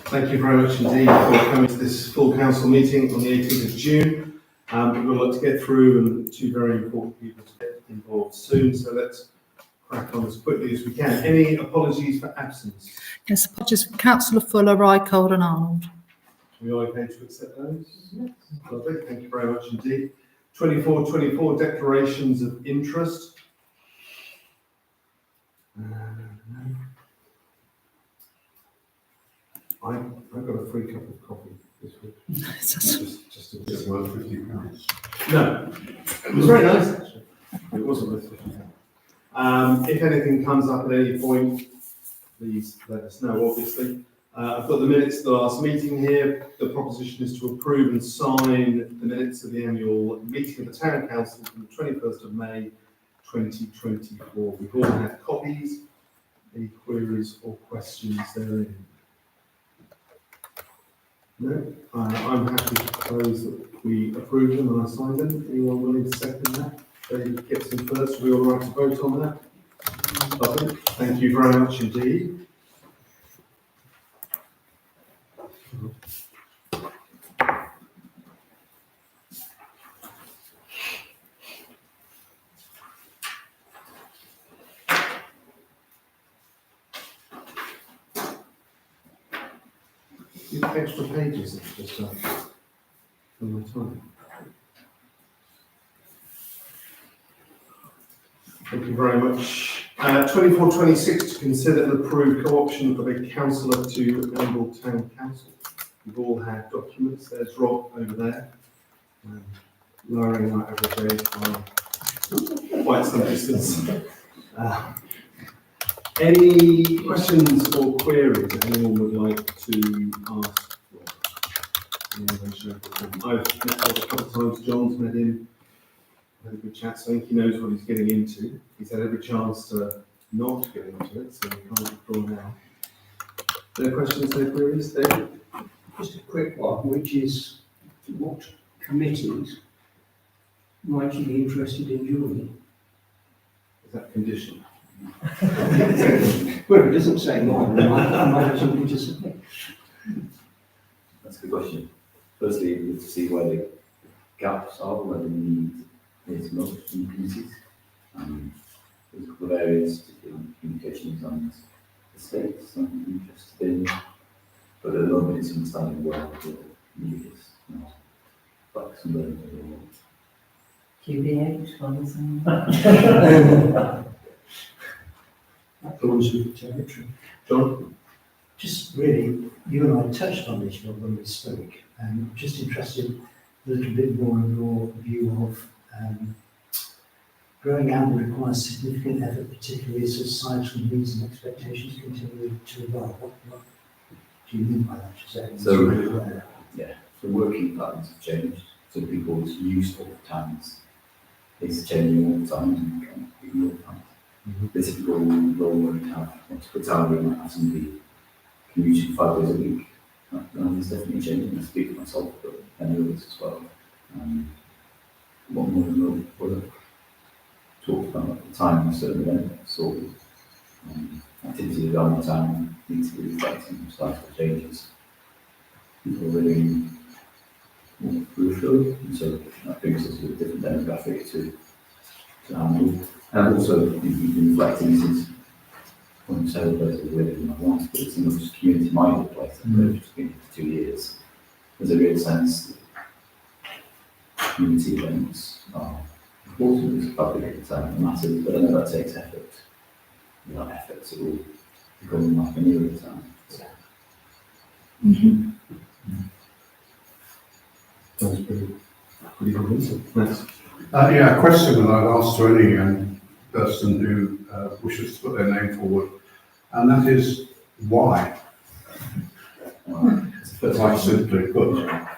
Thank you very much indeed for coming to this full council meeting on the 18th of June. We've got a lot to get through and two very important people to get involved soon, so let's crack on as quickly as we can. Any apologies for absence? Yes, apologies for Councillor Fuller, Rycold and Arnold. Are we all okay to accept those? Yes. Lovely, thank you very much indeed. 24 declarations of interest. I've got a free cup of coffee this week. just worth £50. No, it was very nice actually. It wasn't worth £50. If anything comes up at any point, please let us know, obviously. I've got the minutes of the last meeting here. The proposition is to approve and sign the minutes of the annual meeting of the Town Council from the 21st of May 2024. We've all had copies. Any queries or questions therein? No, I'm happy to propose that we approve them and I sign them. Anyone willing to second that? David gets in first. Are we all right to vote on that? Lovely. Thank you very much indeed. Extra pages just from my time. Thank you very much. 24-26 to consider and approve co-option of a councillor to Wimble Town Council. We've all had documents. There's Rob over there, lowering our average age by quite some distance. Any questions or queries that anyone would like to ask? I've met Rob a couple of times. John's met him, had a good chat, so I think he knows what he's getting into. He's had every chance to not get into it, so we can't withdraw now. No questions, no queries, David? Just a quick one, which is what committees might you be interested in joining? Is that conditional? Well, it doesn't say mine. I might have something to say. That's a good question. Firstly, we need to see where the gaps are, where the need is most in communities. There's a couple of areas, particularly communications and estates, I'm interested in. But at the moment, it's understanding where the need is, not like some of them. QBH, one Thorns with the territory. John? Just really, you and I touched on this when we spoke, and I'm just interested a little bit more in your view of growing Amble requires significant effort, particularly as societal needs and expectations continue to evolve. What do you mean by that? So working patterns have changed. So people's use of times is changing all the time and you can't ignore that. The typical role where we have multiple hours, we might have somebody commuting 5 days a week. And it's definitely changing. I speak for myself, but many others as well. One more remote work talked about at the time of a certain event, so activities around the town need to be reflecting societal changes. People are living more peripherally, and so that brings us to a different demographic to handle. And also, you've been reflecting since when several places live in my life, but it's not just community-minded place. I've just been here for 2 years. There's a real sense that community events are important as public matters, but I know that takes effort. Without effort, it will become like a nearer town. That's pretty convincing. Thanks. A question that I'd ask to any person who wishes to put their name forward, and that is why? Quite simply put,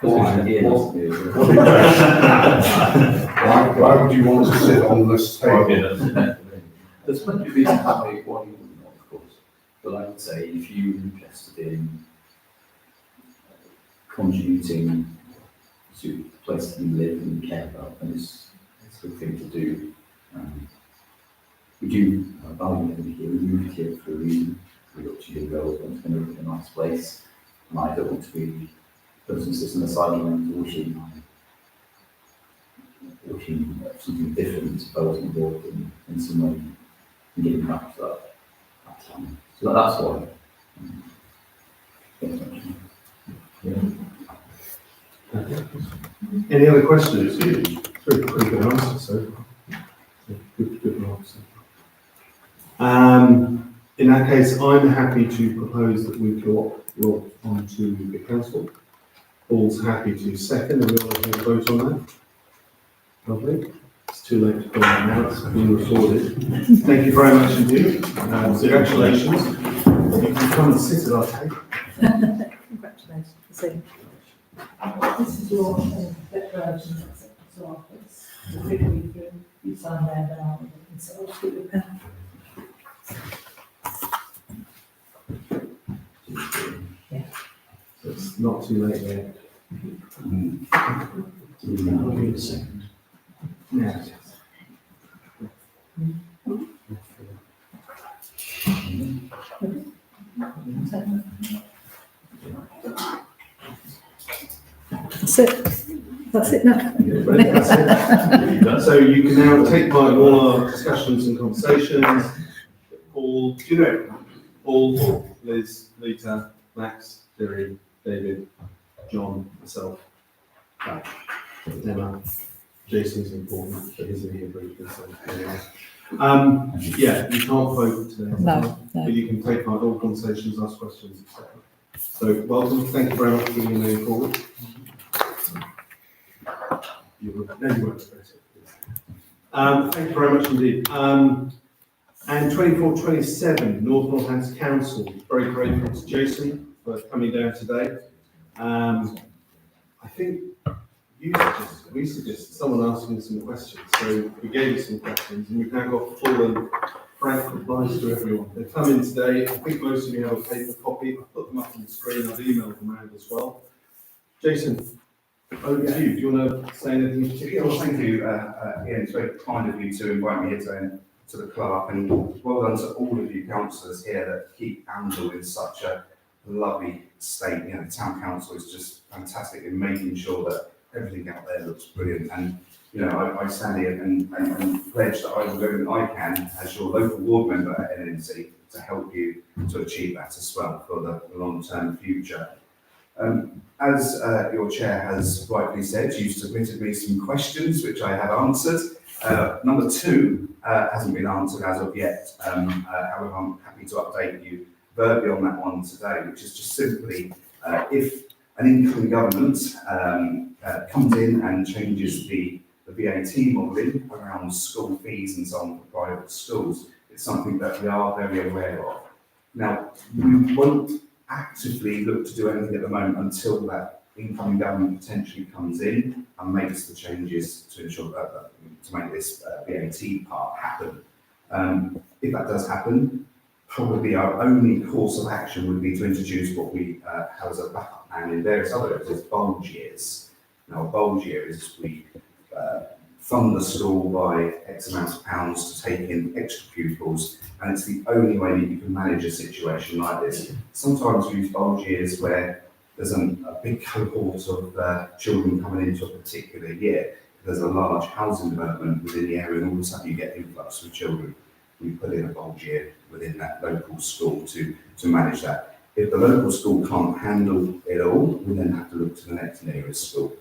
why? Why would you want to sit on this table? There's plenty of reasons why you wouldn't want, of course. But I would say if you're interested in contributing to the place that you live and care about, then it's a good thing to do. We do value living here. We moved here for a reason. We got to do relevant and a nice place. And I don't want to be the person sitting on the sideline wishing something different if I wasn't involved in some way and giving back to that time. So that's why. Any other questions? Pretty good answer so far. Good answer. In that case, I'm happy to propose that we go on to the council. Paul's happy to second, and we all have a vote on that. Lovely. It's too late to go on now, it's been recorded. Thank you very much indeed. Congratulations. You can come and sit at our table. Congratulations. See. This is your declaration that's at the office. The figure you sign there now, and so I'll put your pen. So it's not too late yet. I'll give it a second. Yeah. That's it. That's it now. So you can now take part in all our discussions and conversations. Paul, do you know? Paul, Liz, Lita, Max, Jerry, David, John, myself, Emma. Jason's important, but he's in here briefly, so anyway. Yeah, you can't vote today. No. But you can take part in all conversations, ask questions, etc. So welcome, thank you very much for bringing your name forward. Thank you very much indeed. And 24-27, North Northampton Council, very grateful to Jason for coming down today. I think we suggested someone asking some questions, so we gave you some questions, and we've now got full and frank replies to everyone. They've come in today. I think most of you have a paper copy. I've put them up on the screen. I've emailed them around as well. Jason, over to you. Do you want to say anything in particular? Yeah, well, thank you, Ian. It's very kind of you to invite me here today to the club, and well done to all of you councillors here that keep Amble in such a lovely state. You know, the town council is just fantastic in making sure that everything out there looks brilliant. And you know, I stand here and pledge that I will do everything I can as your local ward member at NNC to help you to achieve that as well for the long-term future. As your chair has rightly said, you submitted me some questions which I have answered. Number 2 hasn't been answered as of yet. However, I'm happy to update you verbally on that one today, which is just simply if an incoming government comes in and changes the VAT modelling around school fees and so on for private schools, it's something that we are very aware of. Now, we won't actively look to do anything at the moment until that incoming government potentially comes in and makes the changes to ensure that to make this VAT part happen. If that does happen, probably our only course of action would be to introduce what we have as a backup plan in various other areas, bulge years. Now, a bulge year is we fund the school by X amount of pounds to take in extra pupils, and it's the only way that you can manage a situation like this. Sometimes we use bulge years where there's a big cohort of children coming into a particular year. There's a large housing development within the area, and all of a sudden you get influx of children. We put in a bulge year within that local school to manage that. If the local school can't handle it all, we then have to look to the next nearest school.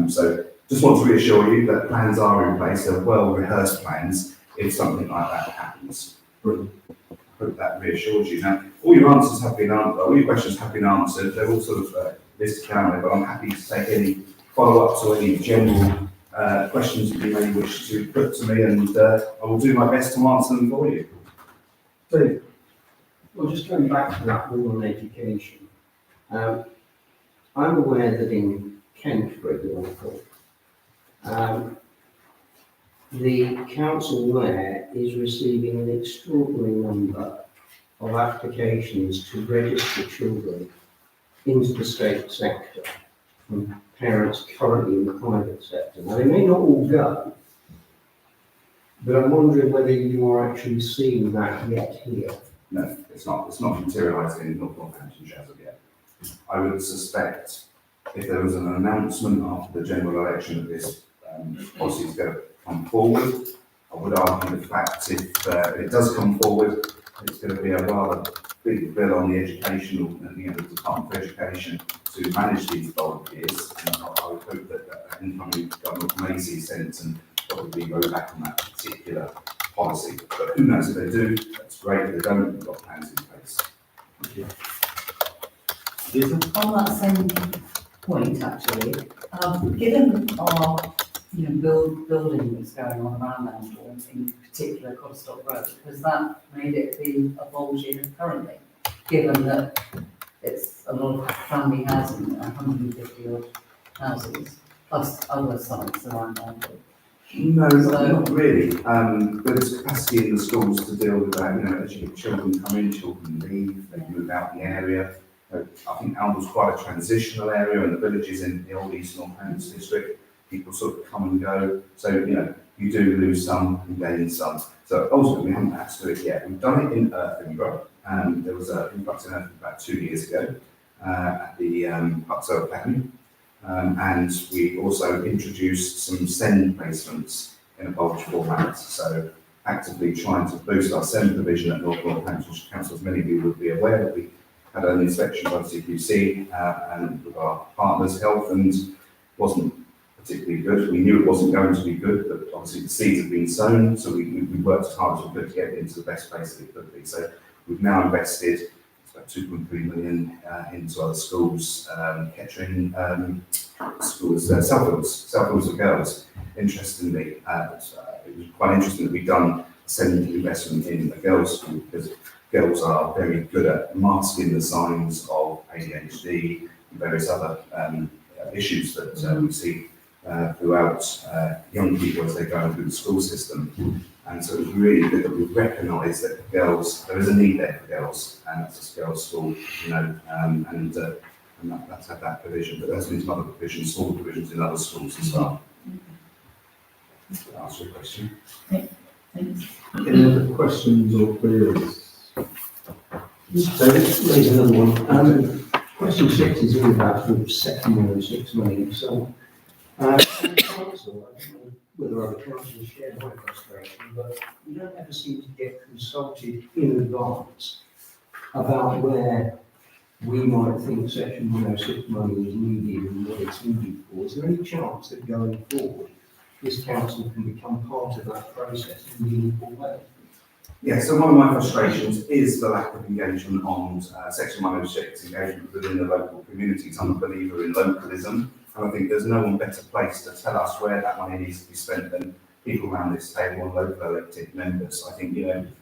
So just want to reassure you that plans are in place. They're well-rehearsed plans if something like that happens. Brilliant. I hope that reassures you. Now, all your answers have been answered, all your questions have been answered. They're all sort of listed down there, but I'm happy to take any follow-ups or any general questions that you may wish to put to me, and I will do my best to answer them for you. Dave. Well, just going back to that rural education, I'm aware that in Kent, for example, the council there is receiving an extraordinary number of applications to register children into the state sector from parents currently in the private sector. Now, they may not all go, but I'm wondering whether you are actually seeing that yet here. No, it's not materialised in North Northamptonshire as of yet. I would suspect if there was an announcement after the general election that this policy is going to come forward, I would argue the fact if it does come forward, it's going to be a rather big bill on the educational and the Department for Education to manage these volunteers. And I would hope that incoming government may see sense and probably go back on that particular policy. But who knows, if they do, that's great. If they don't, we've got plans in place. Thank you. Lisa? On that same point, actually, given our, building that's going on around Elmsall, in particular Codstock Road, has that made it be a bulge currently, given that it's a lot of family housing, 150 odd houses, plus other sites around Elmsall? No, not really. There's capacity in the schools to deal with that. As children come in, children leave, they move out the area. I think Elmsall's quite a transitional area, and the villages in the old East Northampton district, people sort of come and go. So, you do lose some and gain some. So ultimately, we haven't had to do it yet. We've done it in Earthenborough. There was an influx in Earthenborough about 2 years ago at the Huxell Academy. And we also introduced some SEND placements in a bulge format. So actively trying to boost our SEND provision at North Northampton Council. As many of you would be aware that we had an inspection by CQC and with our partners' health, and wasn't particularly good. We knew it wasn't going to be good, but obviously the seeds have been sown, so we worked as hard as we could to get it into the best place that it could be. So we've now invested about 2.3 million into other schools, Kettering schools, Southfields for girls. Interestingly, it was quite interesting that we've done a SEND investment in a girls' school, because girls are very good at masking the signs of ADHD and various other issues that we see throughout young people as they're going through the school system. And so it's really good that we recognise that there is a need there for girls, and that's a girls' school, and that's had that provision. But there's been some other provisions, small provisions in other schools as well. Does that answer your question? Thanks. Any other questions or queries? David, raise another one. Question 6 is all about the Section 106 money. So, council, I don't know whether other councils share my frustration, but we don't ever seem to get consulted in advance about where we might think Section 106 money is needed and what it's needed for. Is there any chance that going forward, this council can become part of that process in a meaningful way? Yeah, so one of my frustrations is the lack of engagement on Section 106, engagement within the local communities. I'm a believer in localism, and I think there's no one better placed to tell us where that money needs to be spent than people around this table and local elected members. I think,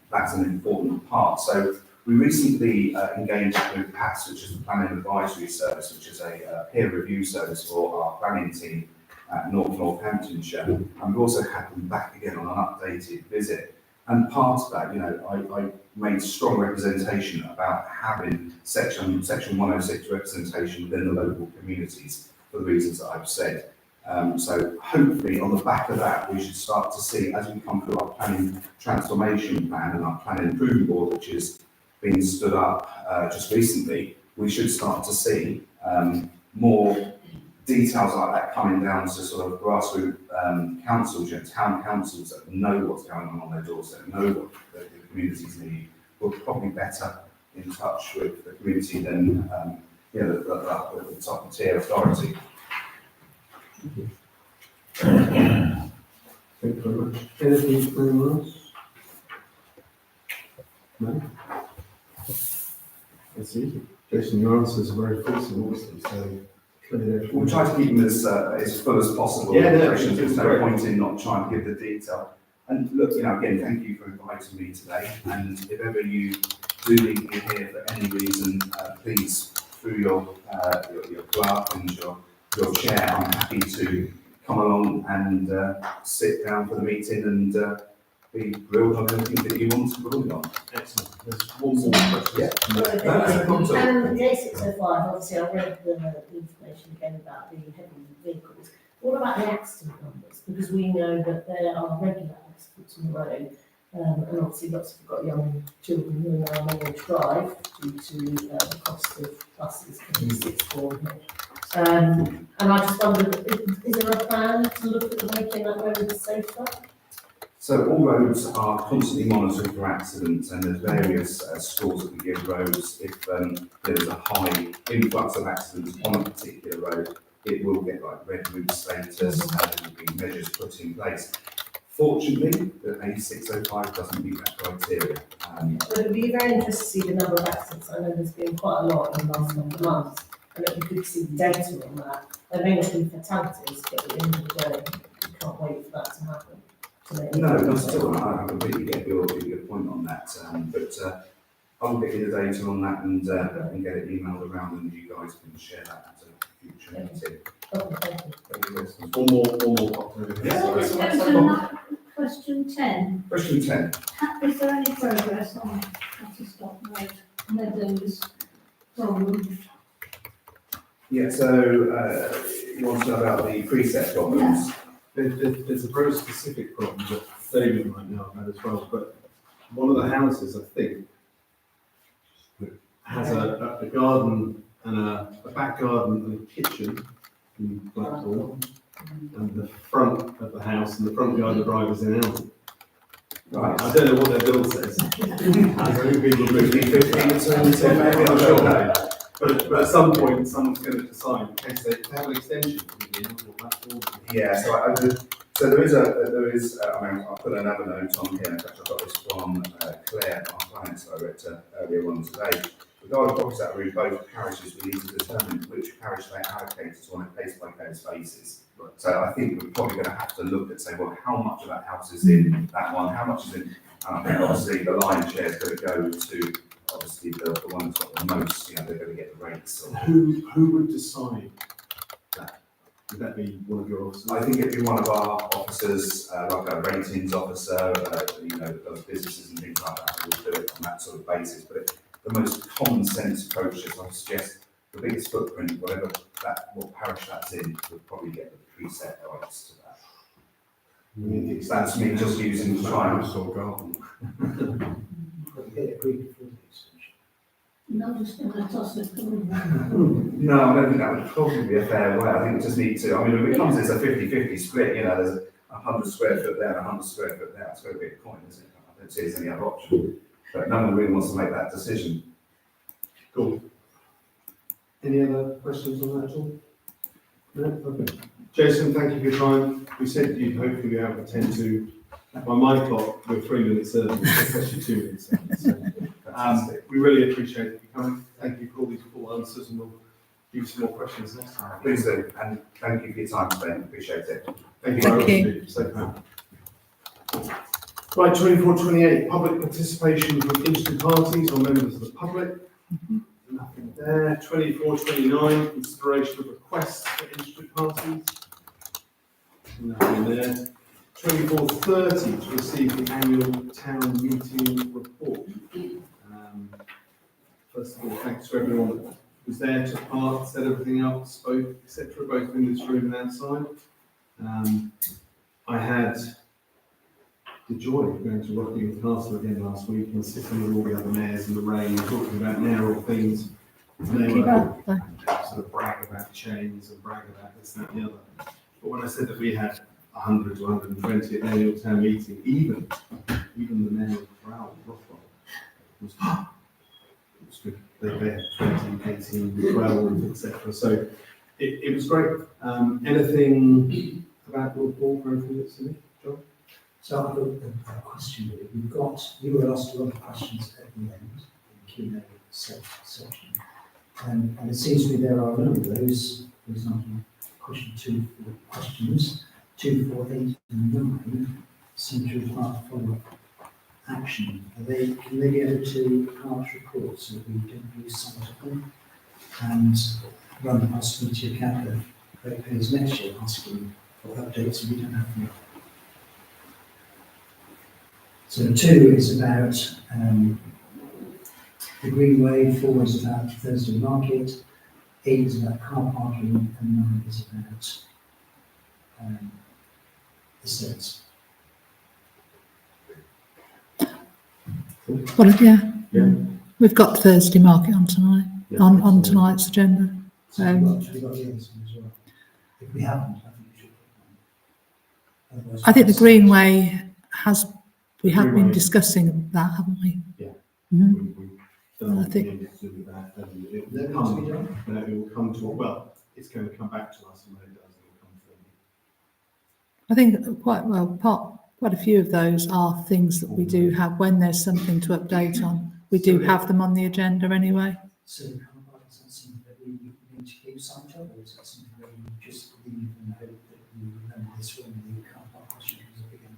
that's an important part. So we recently engaged with PAS, which is the Planning Advisory Service, which is a peer review service for our planning team at Northamptonshire. And we've also had them back again on an updated visit. And part of that, I made strong representation about having Section 106 representation within the local communities for the reasons that I've said. So hopefully on the back of that, we should start to see, as we come through our planning transformation plan and our planning improvement board, which has been stood up just recently, we should start to see more details like that coming down to sort of grassroots councils, town councils that know what's going on their doorstep, know what the communities need, will probably better in touch with the community than the top tier authority. Thank you very much. Anything from anyone else? No? That's easy. Jason, your answers are very fulsome, obviously, so clearly. We'll try to keep them as full as possible. Yeah, no, Questions. There's no great. point in not trying to give the detail. And look, again, thank you for inviting me today. And if ever you do need me here for any reason, please, through your clerk and your chair, I'm happy to come along and sit down for the meeting and be grilled on anything that you want to grill me on. Excellent. There's one more question. Yeah. And the A605, obviously I read the information again about the heavy vehicles. What about the accident numbers? Because we know that there are regular accidents on the road. And obviously lots have got young children who are now unable to drive due to the cost of buses in the sixth form. And I just wondered, is there a plan to look at making that road safer? So all roads are constantly monitored for accidents, and there's various scores that we give roads. If there's a high influx of accidents on a particular road, it will get like red route status, and there will be measures put in place. Fortunately, the A605 doesn't meet that criteria. But it'd be very interesting to see the number of accidents. I know there's been quite a lot in the last couple of months, and it'd be good to see data on that. There may not be fatalities, but at the end of the day, you can't wait for that to happen. No, not at all. I completely get your point on that. But I'll get you the data on that and get it emailed around, and you guys can share that at a future meeting. Okay, thank you. One more. Yeah. Let's go to question 10. Question 10. Is there any progress on Butterstop Road, Meadows problem? Yeah, so you want to know about the preset problems? There's a very specific problem that David might know about as well, but one of the houses, I think, has a garden and a back garden and a kitchen in Blackpool, and the front of the house and the front yard of the drive is in Elm. Right. I don't know what their bill says. I think people are moving 15 so maybe I'm sure no. But at some point, someone's going to decide, okay, so they have an extension from the end or Blackpool. Yeah, so there is. I mean, I'll put another note on here. In fact, I got this from Claire, our finance director, earlier on today. Regarding properties that are in both parishes, we need to determine which parish they allocate to on a case-by-case basis. So I think we're probably going to have to look at, say, well, how much of that house is in that one, how much is in, and I think obviously the lion's share is going to go to, obviously, the one that's got the most, you know, they're going to get the rates. Or, Who would decide that? Would that be one of your officers? I think it'd be one of our officers, like a ratings officer, you know, that does businesses and things like that, who will do it on that sort of basis. But the most common sense approach is, I suggest, the biggest footprint, whatever what parish that's in, would probably get the preset rights to that. That's me just using the triangle or garden. No, just going to toss it through. No, I don't think that would probably be a fair way. I think we just need to, I mean, if it comes as a 50-50 split, you know, there's 100 square foot there and 100 square foot there, it's got to be a coin, isn't it? I don't see there's any other option. But no one really wants to make that decision. Cool. Any other questions on that at all? No? Okay. Jason, thank you for your time. We said you'd hopefully be able to attend to, by my clock, we're 3 minutes early, it's actually 2 minutes early. So, we really appreciate you coming. Thank you for all these full answers, and we'll give you some more questions next time. Please do, and thank you for your time today, appreciate it. Thank you Thank very you. much. Safe now. Right, 24-28, public participation from interested parties or members of the public. Nothing there. 24-29, consideration of requests for interested parties. Nothing there. 24-30, to receive the annual town meeting report. First of all, thanks to everyone that was there, took part, said everything up, spoke, etc., both in this room and outside. I had the joy of going to Rockingham Castle again last week and sitting with all the other mayors in the rain, talking about mayoral things. And they were sort of brag about chains and brag about this, that, and the other. But when I said that we had 100 to 120 at the annual town meeting, even the mayor of Brown, Rothwell, was good. They had 20, 18, 12, etc. So it was great. Anything about your report or anything that's in it, John? So I've got a question really. You were asked a lot of questions at the end, in the Q&A section. And it seems to me there are a number of those. For example, question 2 for questions, 2, 4, 8 and 9 seem to require follow-up action. Can they be added to March reports so that we don't lose sight of them? And run past committee account of ratepayers next year asking for updates, and we don't have them. So 2 is about the Greenway, 4 is about Thursday Market, 8 is about car parking, and 9 is about estates. Well, yeah. Yeah. We've got Thursday market on tonight, Yeah. on tonight's agenda. So we've got the others as well. If we haven't, I think we should put them on. Otherwise, I think the Greenway we have been Greenway. discussing that, haven't we? Yeah. Mhm. We don't know I what think- we need to do with that, and it Is that will going to be come, done? it will come to, well, it's going to come back to us, and when it does, it will come to them. I think quite a few of those are things that we do have when there's something to update on. We do have them on the agenda anyway. So is that something that we need to keep sight of, or is that something that we just leave and hope that we remember this when the car park question comes up again?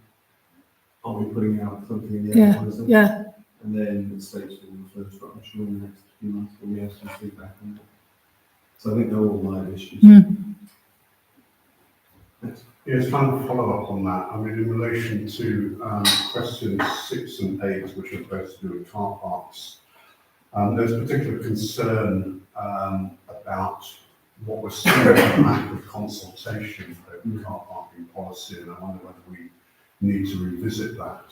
Are we putting out something in the Yeah, advertiser? yeah. And then the states will refer to it, I'm sure, in the next few months, when we have some feedback on that. So I think they're all live issues. Mm. Yes, kind of follow up on that. I mean, in relation to questions 6 and 8, which are both to do with car parks, there's particular concern about what we're seeing as a lack of consultation over car parking policy, and I wonder whether we need to revisit that,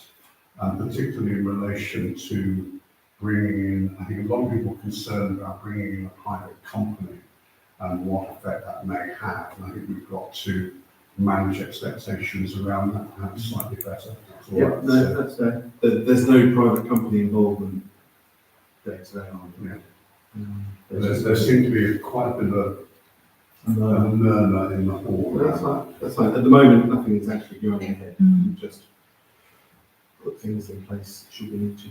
particularly in relation to bringing in, I think a lot of people are concerned about bringing in a private company and what effect that may have, and I think we've got to manage expectations around that perhaps slightly better. That's all Yeah, I would no, say. that's fair. There's no private company involvement day to day on it. There seemed to be quite a bit of a murmur in the hall. Well, that's fine, that's fine. At the moment, nothing is actually going ahead. Mm. We just put things in place should we need to.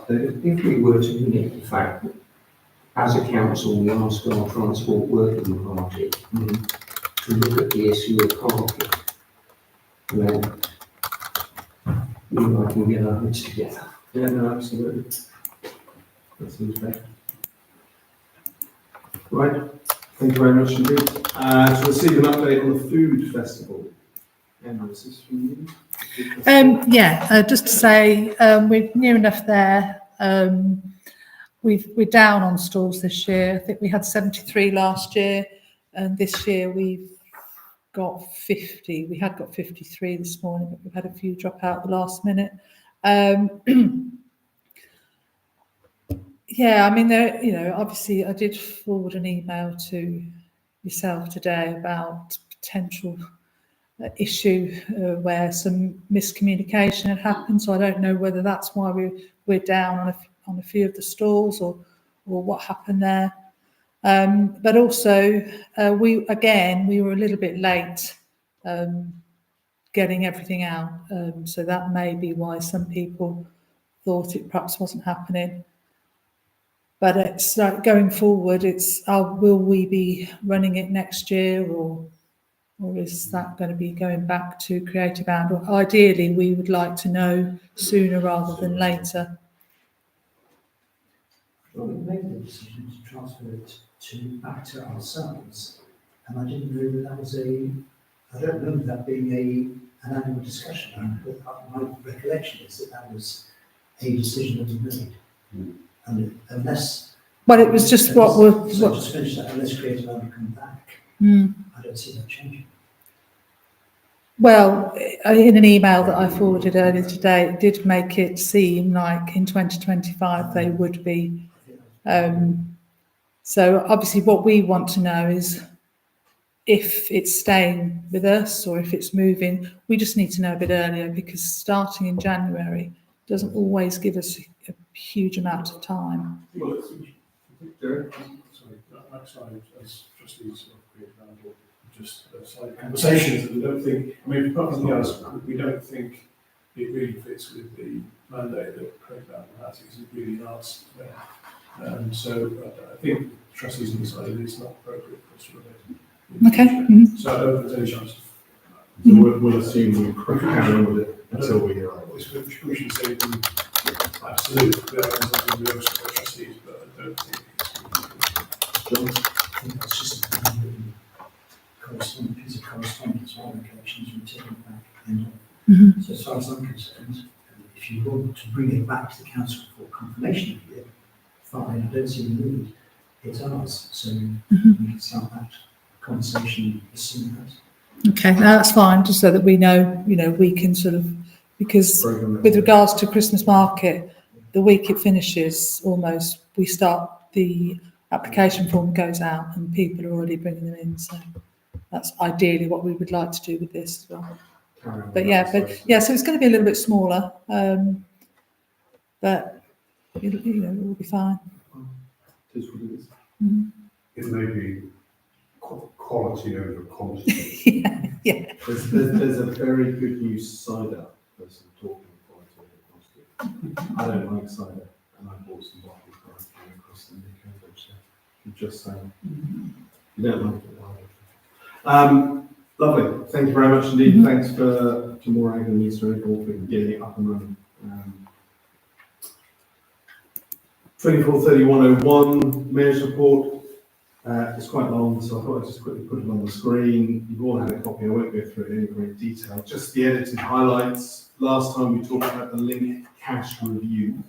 If we were to negate the fact that as a council, we ask our transport working party to look at the issue of parking, then we and I can get our heads together. Yeah, no, absolutely. That seems fair. Right, thank you very much indeed. To receive an update on the food festival. Emma, is this from you? Just to say, we're near enough there. We're down on stalls this year. I think we had 73 last year, and this year we've got 50. We had got 53 this morning, but we've had a few drop out at the last minute. Yeah, I mean, obviously I did forward an email to yourself today about potential issue where some miscommunication had happened. So I don't know whether that's why we're down on a few of the stalls or what happened there. But also we were a little bit late getting everything out. So that may be why some people thought it perhaps wasn't happening. But it's like going forward, will we be running it next year or is that going to be going back to Creative Outdoor? Ideally, we would like to know sooner rather than later. Well, we made the decision to transfer it back to ourselves, and I didn't know that was I don't remember that being an annual discussion, but my recollection is that was a decision that was made. And unless... Well, it was just just finish that, unless Creative Outdoor come back, I don't see that changing. Well, in an email that I forwarded earlier today, it did make it seem like in 2025 they would be. So obviously what we want to know is if it's staying with us or if it's moving. We just need to know a bit earlier because starting in January doesn't always give us a huge amount of time. Well, Derek? Sorry, as trustees of Creative Outdoor, just slight conversations that we don't think, I mean, apart from nothing else, we don't think it really fits with the mandate that Creative Outdoor has. It's really an arts there. So I think trustees have decided it's not appropriate for us to remain. Okay. So I don't think there's any chance. So we'll assume we'll carry on with it until we hear otherwise. We should say absolutely, we are consulting the other trustees, but I don't think it's I think that's just a piece of correspondence or connections we take it back. And so as far as I'm concerned, if you want to bring it back to the council for confirmation of it, fine, I don't see the need. It's ours, so we can start that conversation as soon as. Okay, that's fine, just so that we know, we can sort of because Programme. with regards to Christmas market, the week it finishes almost, we start, the application form goes out and people are already bringing them in. So that's ideally what we would like to do with this as well. Carry on But with yeah, that, so it's going to be a little bit smaller, but it will be fine. it is what it is. Mhm. It may be quality over quantity. Yeah. There's a very good new cider person talking quality over quantity. I don't like cider, and I bought some bottles last time across the UK, so I'm just saying. You don't like it, lovely. Thank you very much indeed. Mhm. Thanks to Morag and Lisa April for getting it up and running. 24/31/01 Mayor's Report. It's quite long, so I thought I'd just quickly put it on the screen. You've all had a copy. I won't go through it in any great detail. Just the edited highlights. Last time we talked about the Link cash review.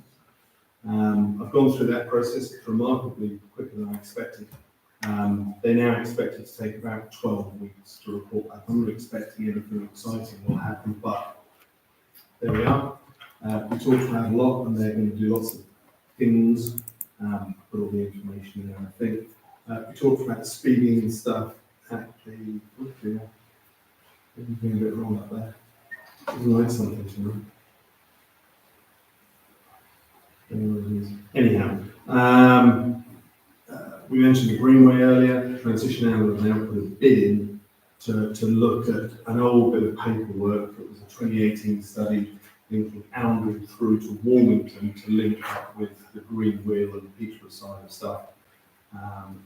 I've gone through that process. It's remarkably quicker than I expected. They now expect it to take about 12 weeks to report back. I'm not expecting anything exciting will happen, but there we are. We talked about a lot, and they're going to do lots of things. Put all the information in there, I think. We talked about speeding and stuff at the, everything a bit wrong up there. Doesn't like something to me. Anyhow, we mentioned the Greenway earlier. Transition Hour have now put a bid in to look at an old bit of paperwork. It was a 2018 study linking Oundle through to Warmington to link up with the Green Wheel and Peterborough side of stuff.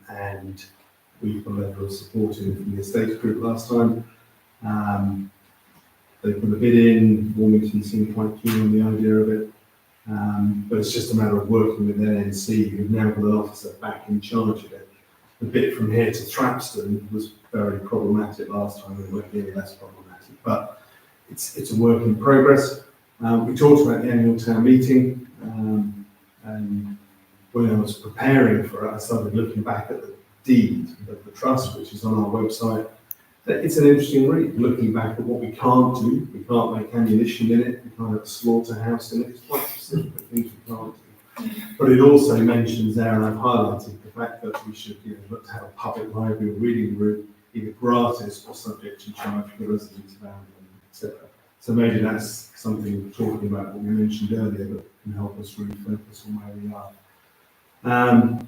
And we got a letter of support in from the Estates Group last time. They put a bid in. Warmington seemed quite keen on the idea of it. But it's just a matter of working with NNC, who've now got an officer back in charge of it. The bit from here to Thrapston was very problematic last time, it won't be any less problematic, but it's a work in progress. We talked about the annual town meeting, and when I was preparing for it, I started looking back at the deed of the trust, which is on our website. It's an interesting read, looking back at what we can't do. We can't make ammunition in it, we can't have a slaughterhouse in it, it's quite specific things we can't do. But it also mentions there, and I've highlighted the fact that we should look to have a public library or reading room, either gratis or subject to charge for the residents of Oundle, etc. So maybe that's something talking about what we mentioned earlier that can help us refocus on where we are.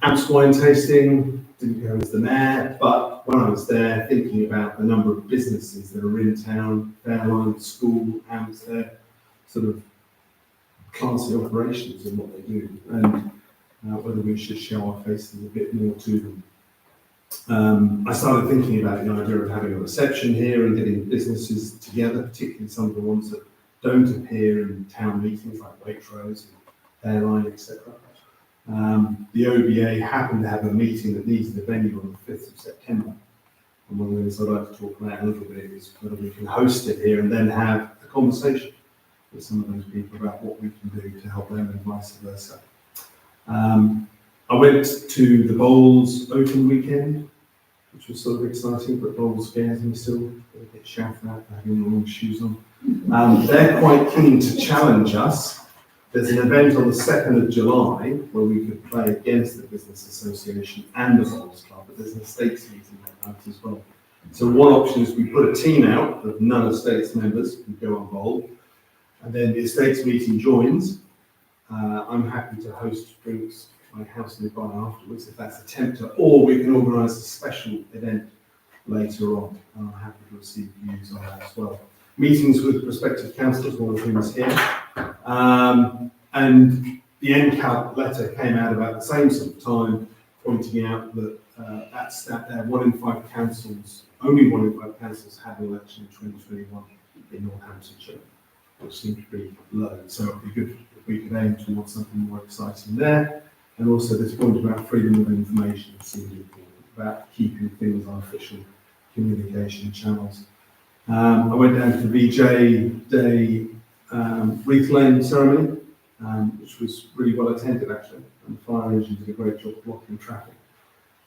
Amps wine tasting didn't go as the mayor, but when I was there thinking about the number of businesses that are in town, Fairline, school, Amps, they're sort of classy operations in what they do, and whether we should show our faces a bit more to them. I started thinking about the idea of having a reception here and getting businesses together, particularly some of the ones that don't appear in town meetings like Waitrose and Fairline, etc. The OBA happened to have a meeting that needs the venue on the 5th of September. And one of the things I'd like to talk about a little bit is whether we can host it here and then have a conversation with some of those people about what we can do to help them and vice versa. I went to the Bowls Open Weekend, which was sort of exciting, but Bowls scares me still. They get shouted at for having the wrong shoes on. They're quite keen to challenge us. There's an event on the 2nd of July where we could play against the Business Association and the Bowls Club, but there's an estates meeting that night as well. So one option is we put a team out of non-estates members who go on bowl, and then the estates meeting joins. I'm happy to host drinks at my house nearby afterwards if that's a tempter, or we can organise a special event later on, and I'm happy to receive views on that as well. Meetings with prospective councillors, one of whom is here. And the NCAP letter came out about the same sort of time, pointing out that that's that there, 1 in 5 councils, only 1 in 5 councils had an election in 2021 in Northamptonshire, which seemed to be low. So it would be good if we could aim towards something more exciting there. And also this point about freedom of information seemed important, about keeping things on official communication channels. I went down to the VJ Day wreath laying ceremony, which was really well attended actually, and the fire engine did a great job blocking traffic.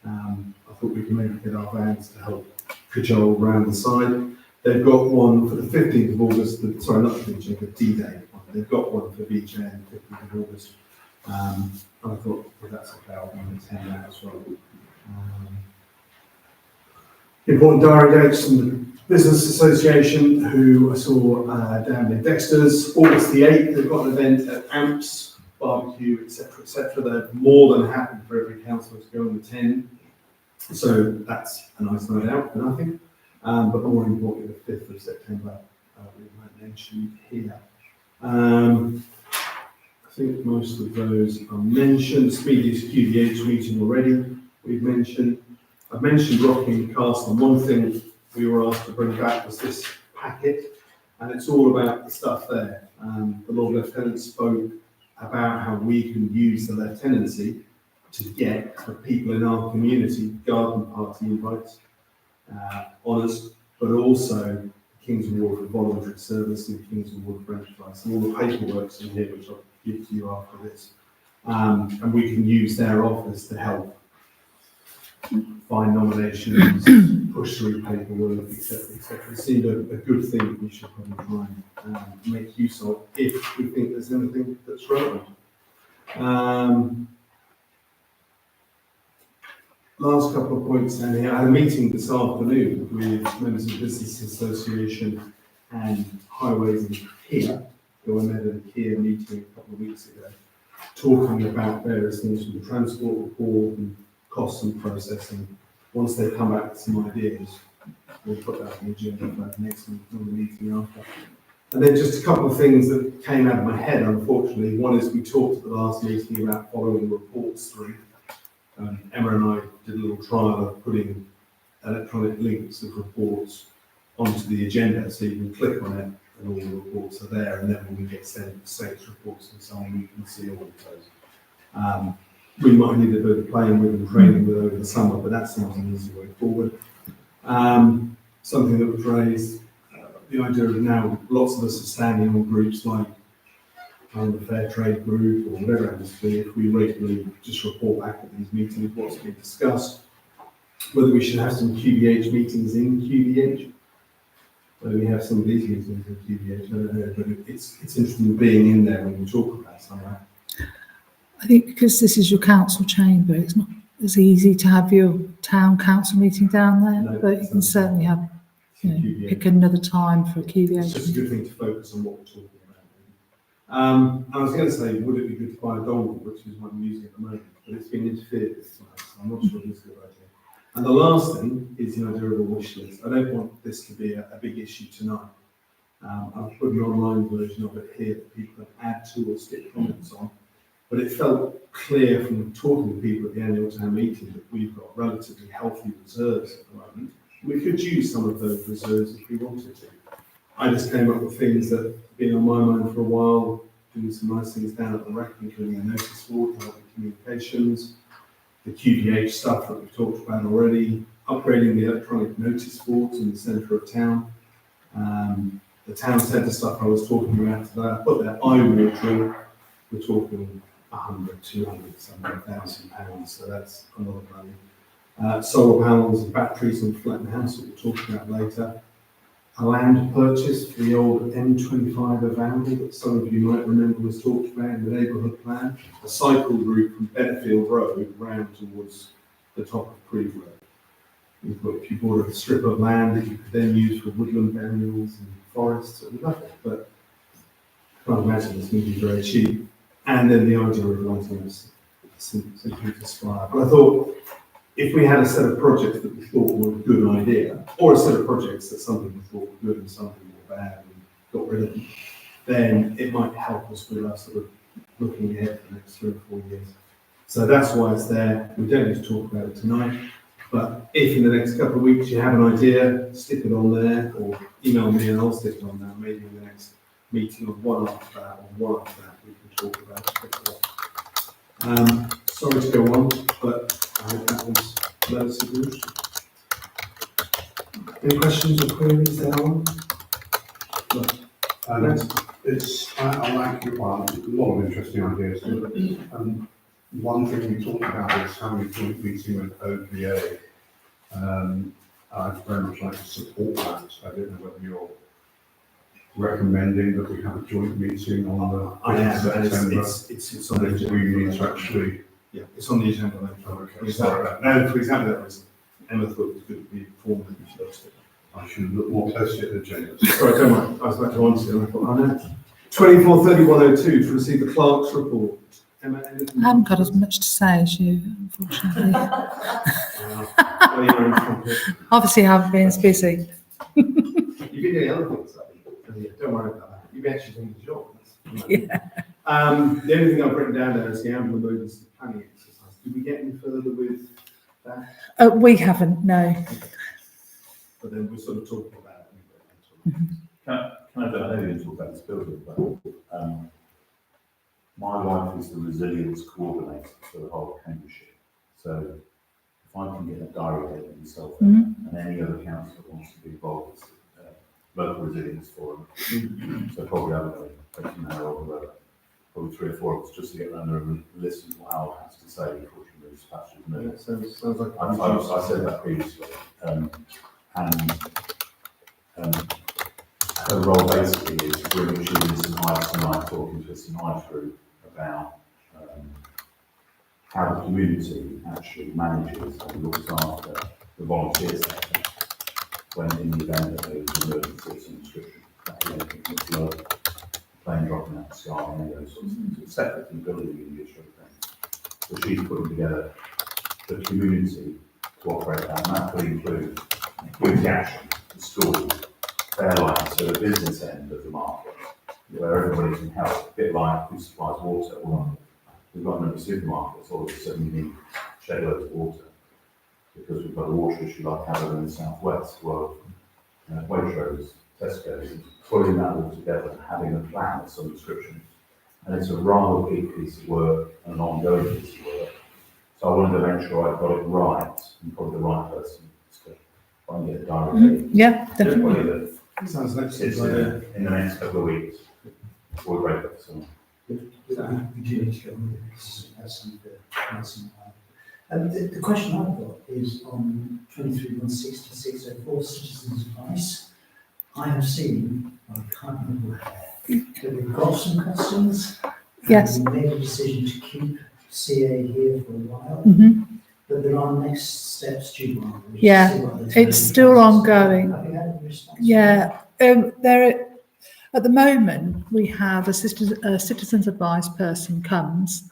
I thought we could maybe get our vans to help cajole around the side. They've got one for the 15th of August, sorry, not the VJ, but D-Day. They've got one for VJ on the 15th of August. And I thought, well, that's okay, I'll attend that as well. Important diary dates from the Business Association, who I saw down in Dexter's, August the 8th, they've got an event at AMPS, barbecue, etc. They're more than happy for every councillor to go and attend. So that's a nice night out, I think. But more importantly, the 5th of September, we might mention here. I think most of those are mentioned. Speediest QDH meeting already, we've mentioned. I've mentioned Rockingham Castle. One thing we were asked to bring back was this packet, and it's all about the stuff there. The Lord Lieutenant spoke about how we can use the lieutenancy to get the people in our community garden party invites, honours, but also King's Award for voluntary service and King's Award for enterprise. And all the paperwork's in here, which I'll give to you after this. And we can use their office to help find nominations, push through paperwork, etc., etc. It seemed a good thing that we should probably try and make use of if we think there's anything that's relevant. Last couple of points down here. I had a meeting this afternoon with members of the Business Association and Highways and Kia, who I met at a Kia meeting a couple of weeks ago, talking about various things from the transport report and costs and processing. Once they come back with some ideas, we'll put that on the agenda for the next meeting or the meeting after. And then just a couple of things that came out of my head, unfortunately. One is we talked at the last meeting about following reports through. Emma and I did a little trial of putting electronic links of reports onto the agenda, so you can click on it and all the reports are there, and then when we get sent status reports and so on, you can see all of those. We might need a bit of playing with and training with over the summer, but that seems an easy way forward. Something that was raised, the idea of now lots of us are standing on groups like the Fair Trade Group or whatever it happens to be, if we regularly just report back at these meetings what's been discussed, whether we should have some QBH meetings in QBH, whether we have some of these meetings in QBH, I don't know, but it's interesting being in there when we talk about some of that. I think because this is your council chamber, it's not as easy to have your town council meeting down there, No, but you can certainly have, pick another time for a It's QBH. just a good thing to focus on what we're talking about. I was going to say, would it be good to buy a dongle, which is what I'm using at the moment, but it's been interfered with tonight, so I'm not sure it's a good idea. And the last thing is the idea of a wish list. I don't want this to be a big issue tonight. I've put an online version of it here that people can add to or stick comments on, but it felt clear from talking to people at the annual town meeting that we've got relatively healthy reserves at the moment. We could use some of those reserves if we wanted to. I just came up with things that have been on my mind for a while, doing some nice things down at the REC, including a notice board, helping communications, the QBH stuff that we've talked about already, upgrading the electronic notice boards in the centre of town, the town centre stuff I was talking about today. I put there eye-watering, we're talking 100, 200, £700,000, so that's a lot of money. Solar panels and batteries on Fletton House that we'll talk about later. A land purchase for the old M25 of Oundle that some of you might remember was talked about in the neighbourhood plan. A cycle route from Bennefield Road round towards the top of Creve Road. If you bought a strip of land that you could then use for woodland burials and forests, it would be lovely, but I can't imagine it's going to be very cheap. And then the idea of wanting us simply to aspire. But I thought, if we had a set of projects that we thought were a good idea, or a set of projects that some people thought were good and some people were bad and got rid of them, then it might help us with us sort of looking ahead for the next 3 or 4 years. So that's why it's there. We don't need to talk about it tonight, but if in the next couple of weeks you have an idea, stick it on there, or email me and I'll stick it on there. Maybe in the next meeting or one after that, we can talk about it a bit more. Sorry to go on, but I hope that was relatively interesting. Any questions or queries there on? I like your one, a lot of interesting ideas. One thing we talked about is having a joint meeting with OVA I'd very much like to support that. I don't know whether you're recommending that we have a joint meeting on the I am, 5th and of September. it's on the And if agenda. we need to actually, Yeah, it's on the agenda. okay, sorry, No, for exactly that reason. Emma thought it was good to be informed that we should host it. I should look more closely at the agenda. Sorry, don't worry, I was about to answer, and I thought, oh no. 24/31/02 to receive the clerk's report. Emma, anything? I haven't got as much to say as you, unfortunately. Well, you're in conflict. Obviously, I haven't been as busy. You've been doing other things, I think. Yeah, don't worry about that. You've actually done the job. Yeah. The only thing I've written down there is the Amber Emergency Planning Exercise. Did we get any further with that? We haven't, no. But then we're sort of talking about it anyway. Can I know you didn't talk about this building, but my wife is the resilience coordinator for the whole of Cambridgeshire. So if I can get a diary date with yourself and any other council that wants to be involved with local resilience forum, so probably I don't know, or probably 3 or 4 of us just to get around there and listen to what Al has to say before she moves past you. Yeah, sounds like. I said that previously, her role basically is to bring she and St Ives tonight, talking to St Ives group about how the community actually manages and looks after the volunteer sector when in the event that there is an emergency of some description, that is anything from flood, plane dropping out the sky, and those sorts of things. It's separate from building the industry thing. So she's putting together the community to operate that, and that could include community action, the schools, airlines, so the business end of the market, where everybody can help, a bit like who supplies water. Well, we've got a number of supermarkets, all of a sudden we need shed loads of water, because we've got a water issue like Canada in the southwest, well, Waitrose, Tesco's, pulling that all together and having a plan of some description. And it's a rather big piece of work, an ongoing piece of work. So I wanted to make sure I got it right, and probably the right person to try and get a diary. Yeah, definitely. Everybody that Sounds like sits in the next couple of weeks, we'll break up some. The question I've got is on 23/166/04 citizens' advice. I have seen, I can't remember where, that we've got some questions. Yes. And we made a decision to keep CA here for a while, but there are next steps due on. We should Yeah, see what those it's are. still ongoing. Have you had a response? Yeah, at the moment, we have a citizens advice person comes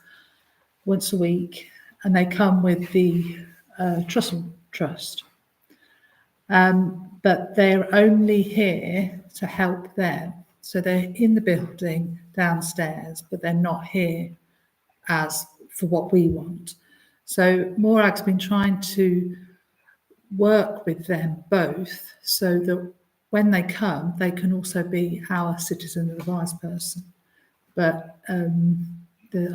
once a week, and they come with the Trussell Trust. But they're only here to help them. So they're in the building downstairs, but they're not here as for what we want. So Morag's been trying to work with them both so that when they come, they can also be our citizen advice person. But I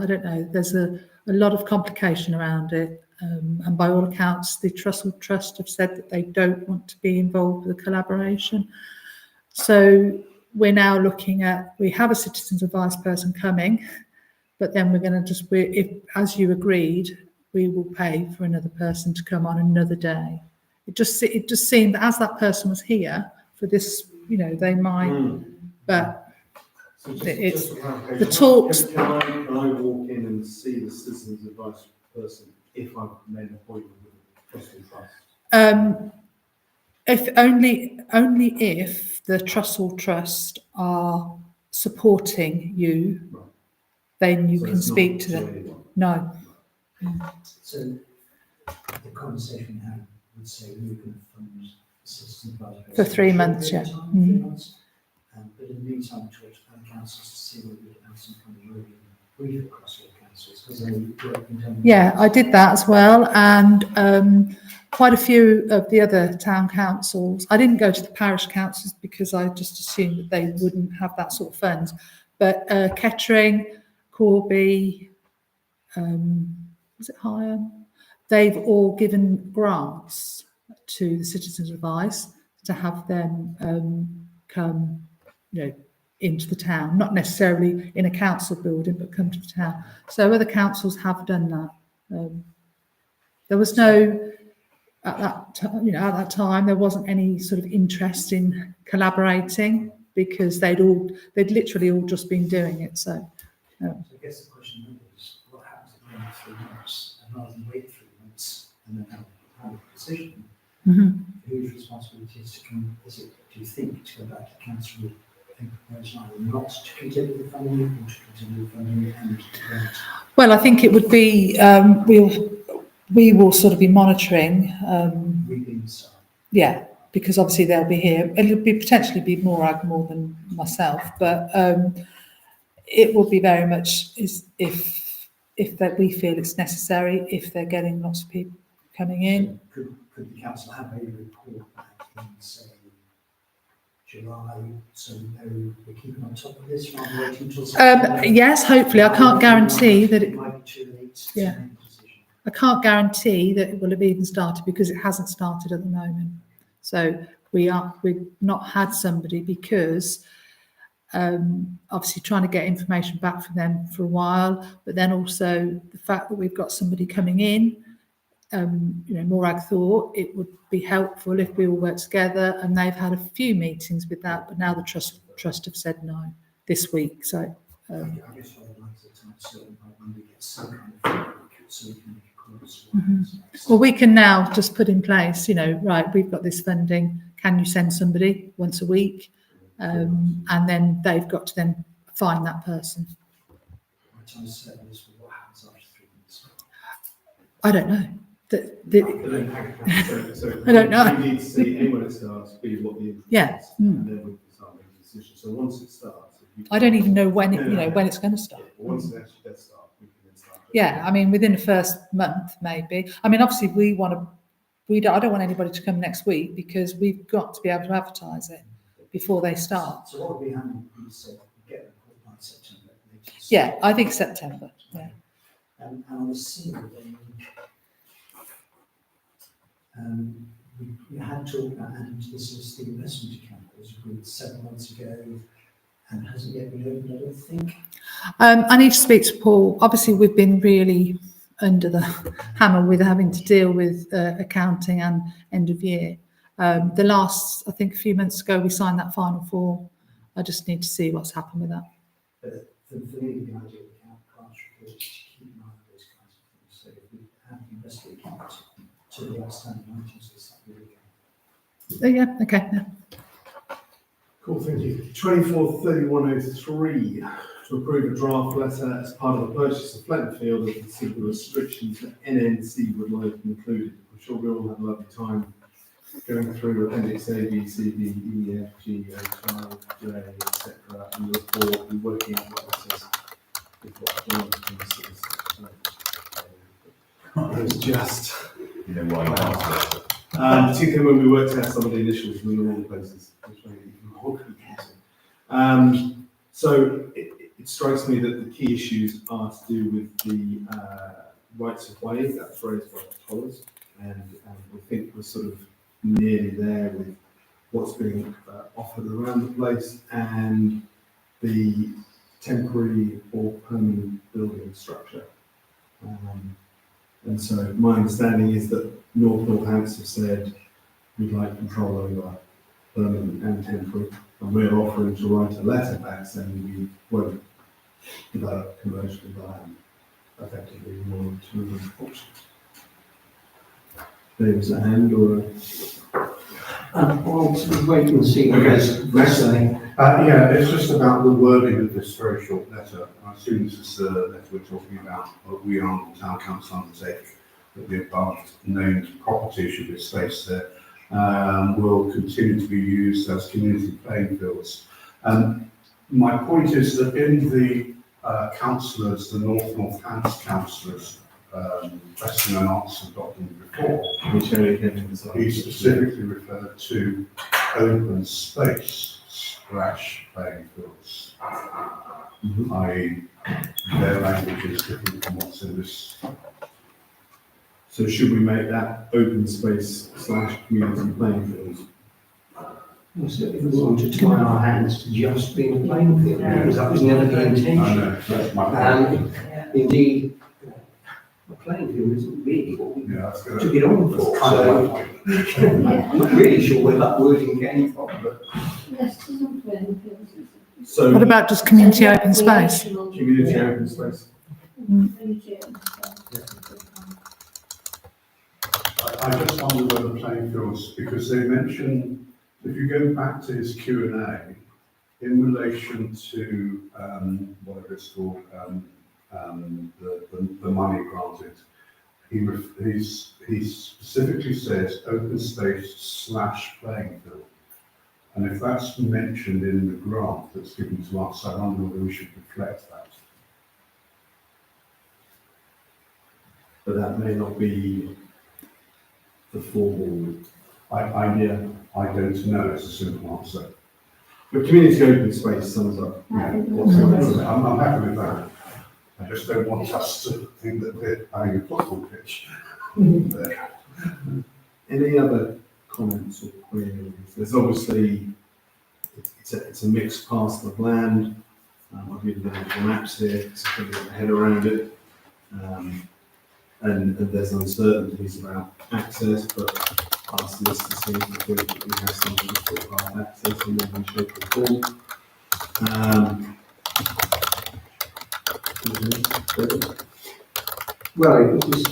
don't know, there's a lot of complication around it. And by all accounts, the Trussell Trust have said that they don't want to be involved with the collaboration. So we're now looking at, we have a citizens advice person coming, but then we're going to if, as you agreed, we will pay for another person to come on another day. It just seemed that as that person was here for this, they might, but So it's for clarification, the talks. Can I walk in and see the citizens advice person if I've made an appointment with the Trussell Trust? If only if the Trussell Trust are supporting you, Right. then you So can it's not speak to to them. anyone. No. So the conversation we had would say we were going to fund the citizen advice. For 3 months, Short yeah. period of time, 3 months. But in the meantime, we talked to other councils to see whether we could have some kind of really brief across all councils, because they work in terms of. Yeah, I did that as well, and quite a few of the other town councils. I didn't go to the parish councils because I just assumed that they wouldn't have that sort of funds. But Kettering, Corby, was it Higham? They've all given grants to the citizens' advice to have them come, into the town, not necessarily in a council building, but come to the town. So other councils have done that. There was no at that time, there wasn't any sort of interest in collaborating because they'd literally all just been doing it. So, So I guess the question then is, what happens at the end of 3 months? And rather than wait 3 months and then have a decision, whose responsibility is to come, do you think, to go back to the council with a proposal either not to continue the funding or to continue the funding and grant? well, I think it would be, we will sort of be monitoring, yeah, because obviously they'll be here. It'll be potentially be more than myself, but it will be very much if that we feel it's necessary, if they're getting lots of people coming in. Could the council have a report back in, say, July, so we know we're keeping on top of this rather than waiting until September? Yes, hopefully. I can't guarantee that it might be too late to Yeah. make a decision. I can't guarantee that it will have even started because it hasn't started at the moment. So we've not had somebody because obviously trying to get information back from them for a while, but then also the fact that we've got somebody coming in, Morag thought it would be helpful if we all worked together, and they've had a few meetings with that, but now the trust have said no this week. So I guess what I'd like to time certain by when we get some kind of feedback so we can make a call as well. well, we can now just put in place, right, we've got this funding, can you send somebody once a week? And then they've got to then find that person. My time certain is what happens after 3 months. I don't know. So I don't know. We need to see A, when it starts, B, what the interest Yeah. is, and then we can start making decisions. So once it starts, if you- I don't even know when when it's going to start. Once it actually does start, we can then start. Yeah, I mean, within the first month, maybe. I mean, obviously, I don't want anybody to come next week because we've got to be able to advertise it before they start. So what would be happening, you say, get a report by September? latest? Yeah, I think September. Yeah. And on the single, we had talked about adding to this as the investment account that was agreed 7 months ago and hasn't yet been opened, I don't think. I need to speak to Paul. Obviously, we've been really under the hammer with having to deal with accounting and end of year. I think a few months ago, we signed that final form. I just need to see what's happened with that. But for me, the idea of the branch report is to keep an eye on those kinds of things. So if we have the investment account to the outstanding items, it's like really Yeah, okay. Yeah. Cool, thank you. 243103, to approve a draft letter as part of the purchase of Flettonfield and consider the restrictions that NNC would like included. I'm sure we all had a lovely time going through Appendix A, B, C, D, E, F, G, H, I, J, etc. and the report and working out what this is. With what John considers. It was just... You know why you asked it. Particularly when we worked out some of the initials in the wrong places, which made it even more confusing. So it strikes me that the key issues are to do with the rights of way, that's raised by Tollers, and we think we're sort of nearly there with what's being offered around the place and the temporary or permanent building structure. And so my understanding is that Northampton have said we'd like control over permanent and temporary, and we're offering to write a letter back saying we won't develop commercially by effectively more tourism options. There was a hand or a... Well, to wait and see what they say. Yeah, it's just about the wording of this very short letter. I assume this is the letter we're talking about, but we are the town council undertake that the above named property, should be space there, will continue to be used as community playing fields. My point is that in the councillors, the Northants councillors, question and answer document before, he specifically referred to open space / playing fields. I.e., their language is different from what's in this. So should we make that open space / community playing fields? So if we want to tie our hands to just being a playing field, because that was never the intention. I know, that's my point. Indeed, a playing field isn't really what we Yeah, that's good. took it on for. That's kind of So my point. I'm not really sure where that wording came from, but Yes, it isn't playing fields, is it? So What about just community open space? community open space. Community open space. I just wonder whether playing fields, because they mention, if you go back to his Q&A, in relation to, whatever it's called, the money granted, he specifically says open space / playing field. And if that's mentioned in the grant that's given to us, I wonder whether we should reflect that. But that may not be the formal idea. I don't know, it's a simple answer. But community open space sums up. Yeah, I'm happy with that. I just don't want us to think that we're having a football pitch there. Any other comments or queries? There's obviously, it's a mixed parcel of land. I've given the maps here to get my head around it. And there's uncertainties about access, but our solicitor seems to think that we have some sort of footpath access in one shape or form. well, it was,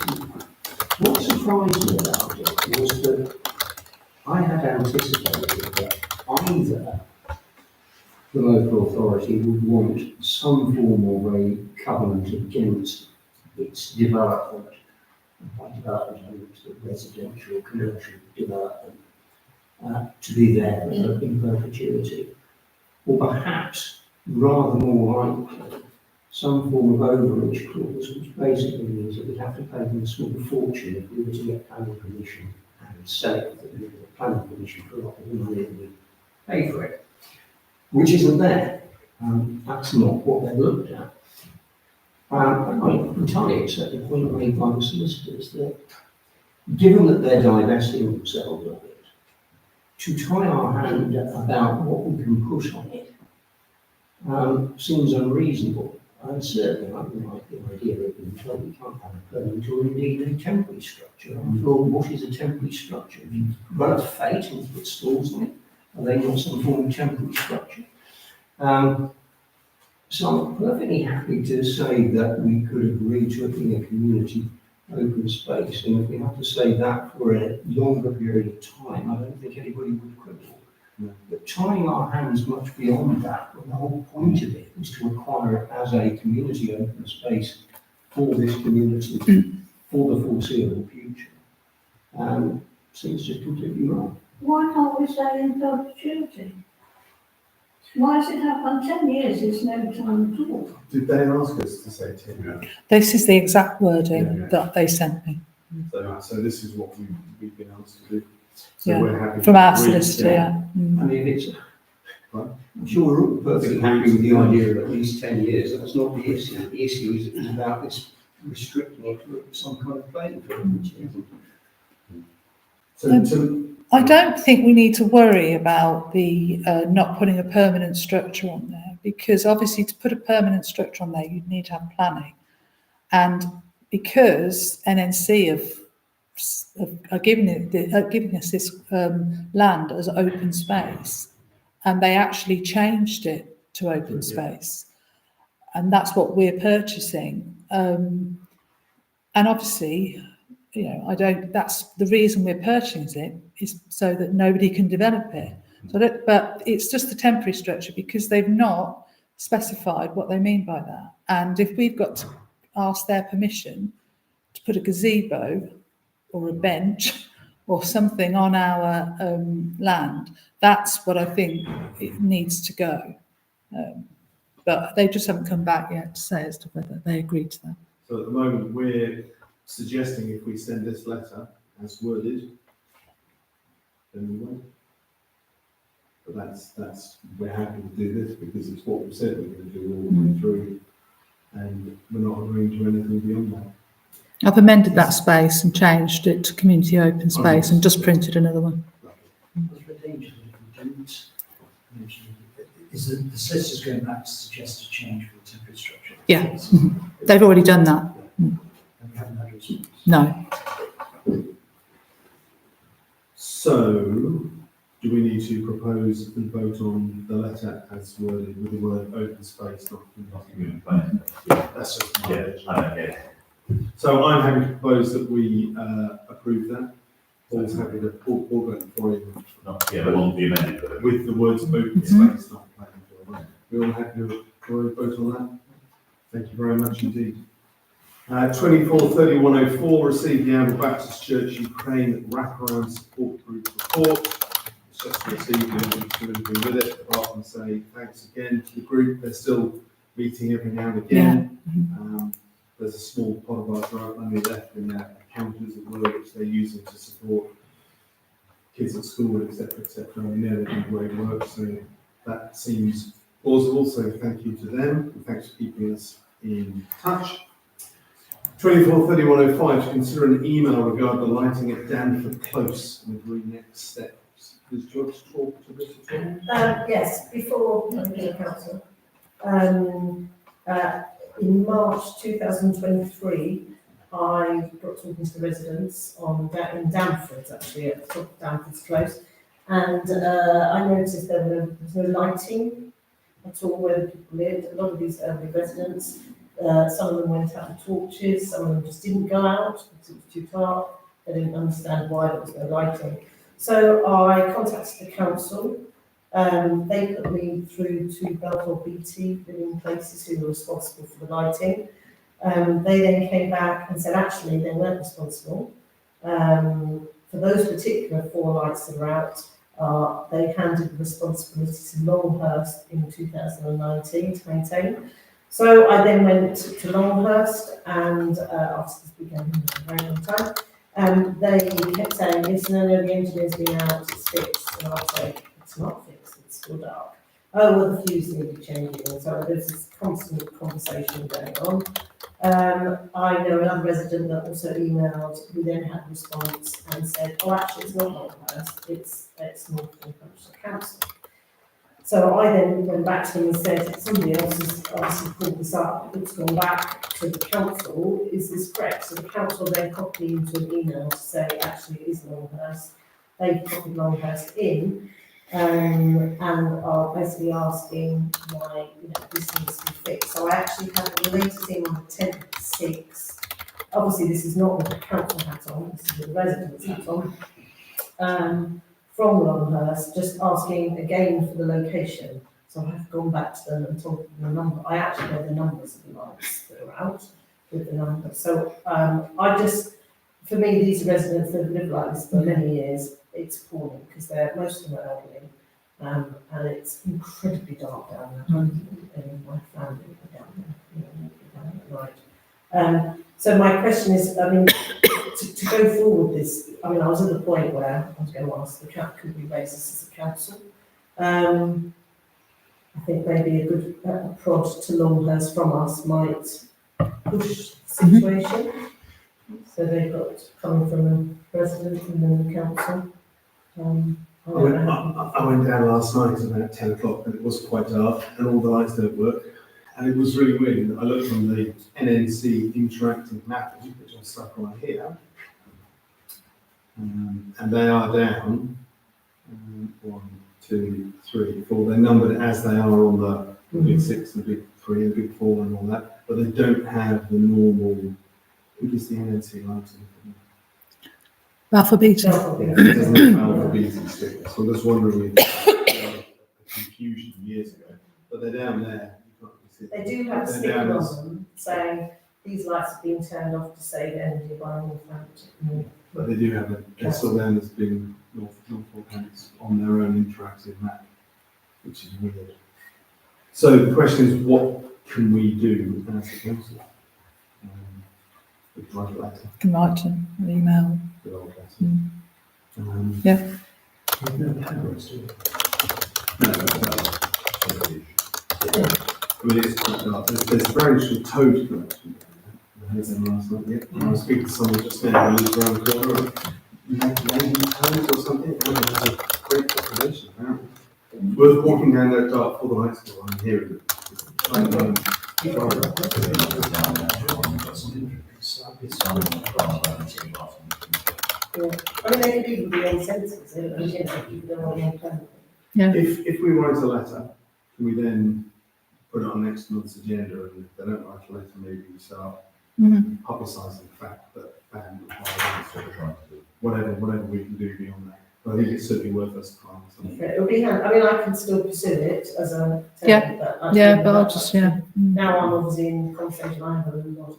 what surprised me about it was that I had anticipated that either the local authority would want some form of a covenant against its development. And by development, I mean the residential, commercial development, to be there in perpetuity. Or perhaps, rather more likely, some form of overage clause, which basically means that we'd have to pay them a small fortune if we were to get planning permission and say that we get planning permission for a lot of the money that we pay for it, which isn't there. That's not what they've looked at. I entirely accept the point made by the solicitors that, given that they're divesting themselves of it, to tie our hand about what we can put on it seems unreasonable. And certainly I don't like the idea of being told we can't have a permanent or indeed a temporary structure. After all, what is a temporary structure? If you run a fate and put stalls on it, are they not some form of temporary structure? So I'm perfectly happy to say that we could agree to it being a community open space, and if we have to say that for a longer period of time, I don't think anybody would quibble. No. But tying our hands much beyond that, when the whole point of it is to acquire it as a community open space for this community for the foreseeable future, seems just completely wrong. Why can't we say in perpetuity? Why does it have, on 10 years, it's no time at all? Did they ask us to say 10 years? This is the exact wording Yeah. that they sent me. So this is what we've been asked to do. So Yeah. we're happy. From to our agree, solicitor, yeah. I mean, I'm sure we're all perfectly happy with the idea of at least 10 years. That's not the issue. The issue is about this restricting it to some kind of playing field, which isn't. So I don't think we need to worry about the not putting a permanent structure on there, because obviously to put a permanent structure on there, you'd need to have planning. And because NNC are giving us this land as open space, and they actually changed it to open space, and that's what we're purchasing. And obviously, you know, that's the reason we're purchasing it, is so that nobody can develop it. So but it's just a temporary structure because they've not specified what they mean by that. And if we've got to ask their permission to put a gazebo or a bench or something on our land, that's what I think it needs to go. But they just haven't come back yet to say as to whether they agree to that. So at the moment, we're suggesting if we send this letter as worded, then we won't. But that's we're happy to do this because it's what we said we're going to do all the way through, and we're not agreeing to anything beyond that. I've amended that space and changed it to community open space and just printed another one. What's the danger that if we don't mention it, is that the solicitors going back to suggest a change for the temporary structure? Yeah, they've already done that. And we haven't had response. No. So, do we need to propose and vote on the letter as worded with the word open space, not Community plan. That's just my Yeah, version. I don't get it. So I'm happy to propose that we approve that. Paul's happy to, Paul voting for him Not, yeah, the one, the amended version. with the words open Mhm. space, not planning for. We all happy to vote on that? Thank you very much indeed. 24/31/04, received the Amber Baptist Church Ukraine wraparound support group report. It's just received, we don't do anything with it, apart from say thanks again to the group. They're still meeting every now and again. There's a small pot of our grant money left in their account, as it were, which they're using to support kids at school, etc., etc. And they're doing great work, so that seems plausible. So thank you to them, and thanks for keeping us in touch. 24/31/05, to consider an email regarding the lighting at Danford Close and agree next steps. Does George talk to this at all? Yes, before the council, in March 2023, I got talking to the residents in Danford, actually, at the top of Danford's Close, and I noticed there was no lighting at all where the people lived. A lot of these elderly residents, some of them went out with torches, some of them just didn't go out because it was too dark. They didn't understand why there was no lighting. So I contacted the council. They put me through to Belfort BT, Living Places, who were responsible for the lighting. They then came back and said actually they weren't responsible. For those particular 4 lights that are out, they handed the responsibility to Longhurst in 2019 to maintain. So I then went to Longhurst, and after this began a very long time, they kept saying, yes, no, the engineer's been out, it's fixed. And I'd say, it's not fixed, it's still dark. Oh, well, the fuse needed changing. And so there's this constant conversation going on. I know another resident that also emailed, who then had a response and said, oh, actually, it's not Longhurst, it's North Hampshire Council. So I then went back to them and said, somebody else has obviously pulled this up, it's gone back to the council, is this correct? So the council then copied me into an email to say, actually, it is Longhurst. They copied Longhurst in, and are basically asking why this needs to be fixed. So I actually had the latest in on the 10th of the 6th. Obviously, this is not with the council hat on, this is with the residents hat on. From Longhurst, just asking again for the location. So I have gone back to them and told them the number. I actually know the numbers of the lights that are out with the numbers. So for me, these residents that have lived like this for many years, it's appalling because most of them are elderly, and it's incredibly dark down there. And my family are down there, down at night. So my question is, to go forward this, I was at the point where I was going to ask the council, could we raise this as a council? I think maybe a good prod to Longhurst from us might push the situation. So they've got coming from the resident and then the council. I went down last night at about 10 o'clock, and it was quite dark, and all the lights don't work. And it was really weird. I looked on the NNC interactive map, which I stuck on here, and they are down 1, 2, 3, 4. They're numbered as they are on the big 6, the big 3, the big 4, and all that. But they don't have the normal. Who does the NNC lighting? Balfour Beatty. Yeah, it doesn't have Balfour Beatty sticker. So I'm just wondering if there was confusion years ago. But they're down there. They do have a sticker on them saying these lights have been turned off to save energy by Northampton. But they do have they're still down as being Northampton on their own interactive map, which is weird. So the question is, what can we do as a council? We can write a letter. Can write an email. Good old letter. Yeah. No cameras, do we? It's quite dark. There's very little toad collection. I heard them last night. Yeah. I was speaking to someone just now who lives around the corner. Maybe toads or something. There's a great population apparently. It's worth walking down that dark for the lights go on and hearing it. It's I mean, they could even be on sensors, you know, you could go on the plan. If we write a letter, can we then put it on next month's agenda, and if they don't write a letter, maybe we start publicising the fact that ban whatever we can do beyond that. But I think it's certainly worth us trying something. Yeah, it'll be, I mean, I can still pursue it as a. Yeah. But Yeah, but I'll just, Now I'm obviously in conversation, I have a lot of people.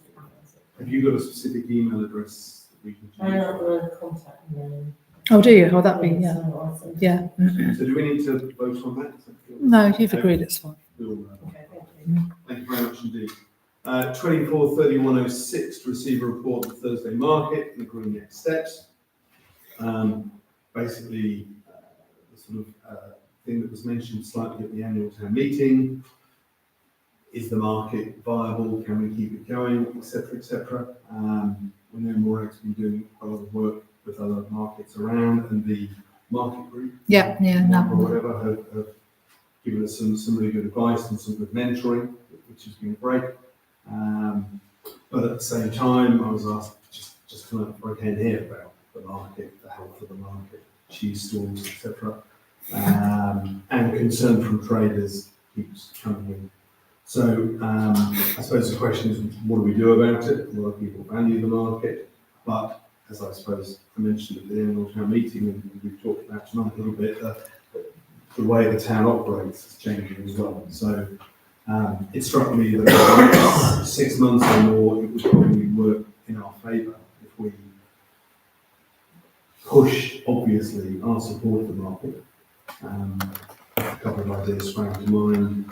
Have you got a specific email address that we can use? I have a contact name. Oh, do you? Oh, that'd be, yeah. So I'll send it. Yeah. So do we need to vote on that? No, you've agreed, it's fine. We'll, Okay, thank you. Thank you very much indeed. 24/31/06 to receive a report of Thursday market and agree next steps. Basically, the sort of thing that was mentioned slightly at the annual town meeting. Is the market viable? Can we keep it going, etc., etc. We know Morex been doing a lot of work with other markets around, and the market group, Yeah, or whatever, have given us some really good advice and some good mentoring, which has been great. But at the same time, I was asked just come up for a came here about the market, the health of the market, cheese stalls, etc. And concern from traders keeps coming in. So I suppose the question is, what do we do about it? A lot of people value the market, but as I suppose I mentioned at the annual town meeting, and we've talked about tonight a little bit, the way the town operates is changing as well. So it struck me that in the next 6 months or more, it would probably work in our favour if we push, obviously, our support of the market. A couple of ideas sprang to mind.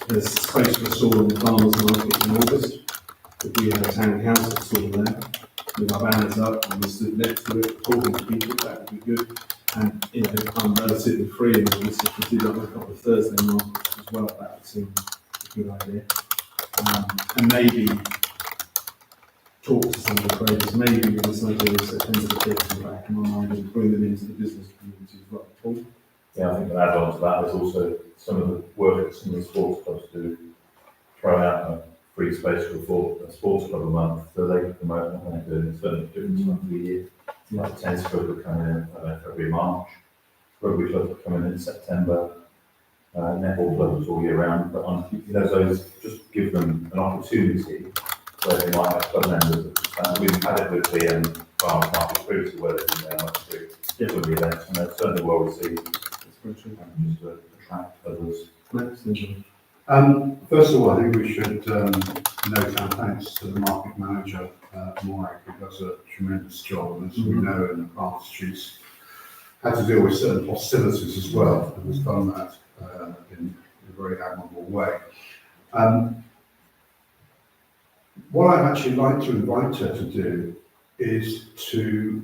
There's space for a stall in the farmers market in August. If we had a town council stall there, with our banners up and we stood next to it, talking to people, that would be good. And, you know, I'm relatively free in August, if we did that with a couple of Thursday markets as well, that would seem a good idea. And maybe talk to some of the traders, maybe with this idea of September the 5th in the back of my mind and bring them into the business community as well. Paul? Yeah, I think to add on to that, there's also some of the work that some of the sports clubs do, throw out a free space for a sports club a month, so they can promote what they're doing, certainly different months of the year. Like the tennis club will come in, February, March, rugby club will come in September, netball clubs all year round, but on, you know, those just give them an opportunity where they might have club members. We've had it with the farmers market previously, where they've been there much to the events, and they're certainly well received. Just to attract others. First of all, I think we should note our thanks to the market manager, Morag, who does a tremendous job. And as we know in the past, she's had to deal with certain hostilities as well, and has done that in a very admirable way. What I'd actually like to invite her to do is to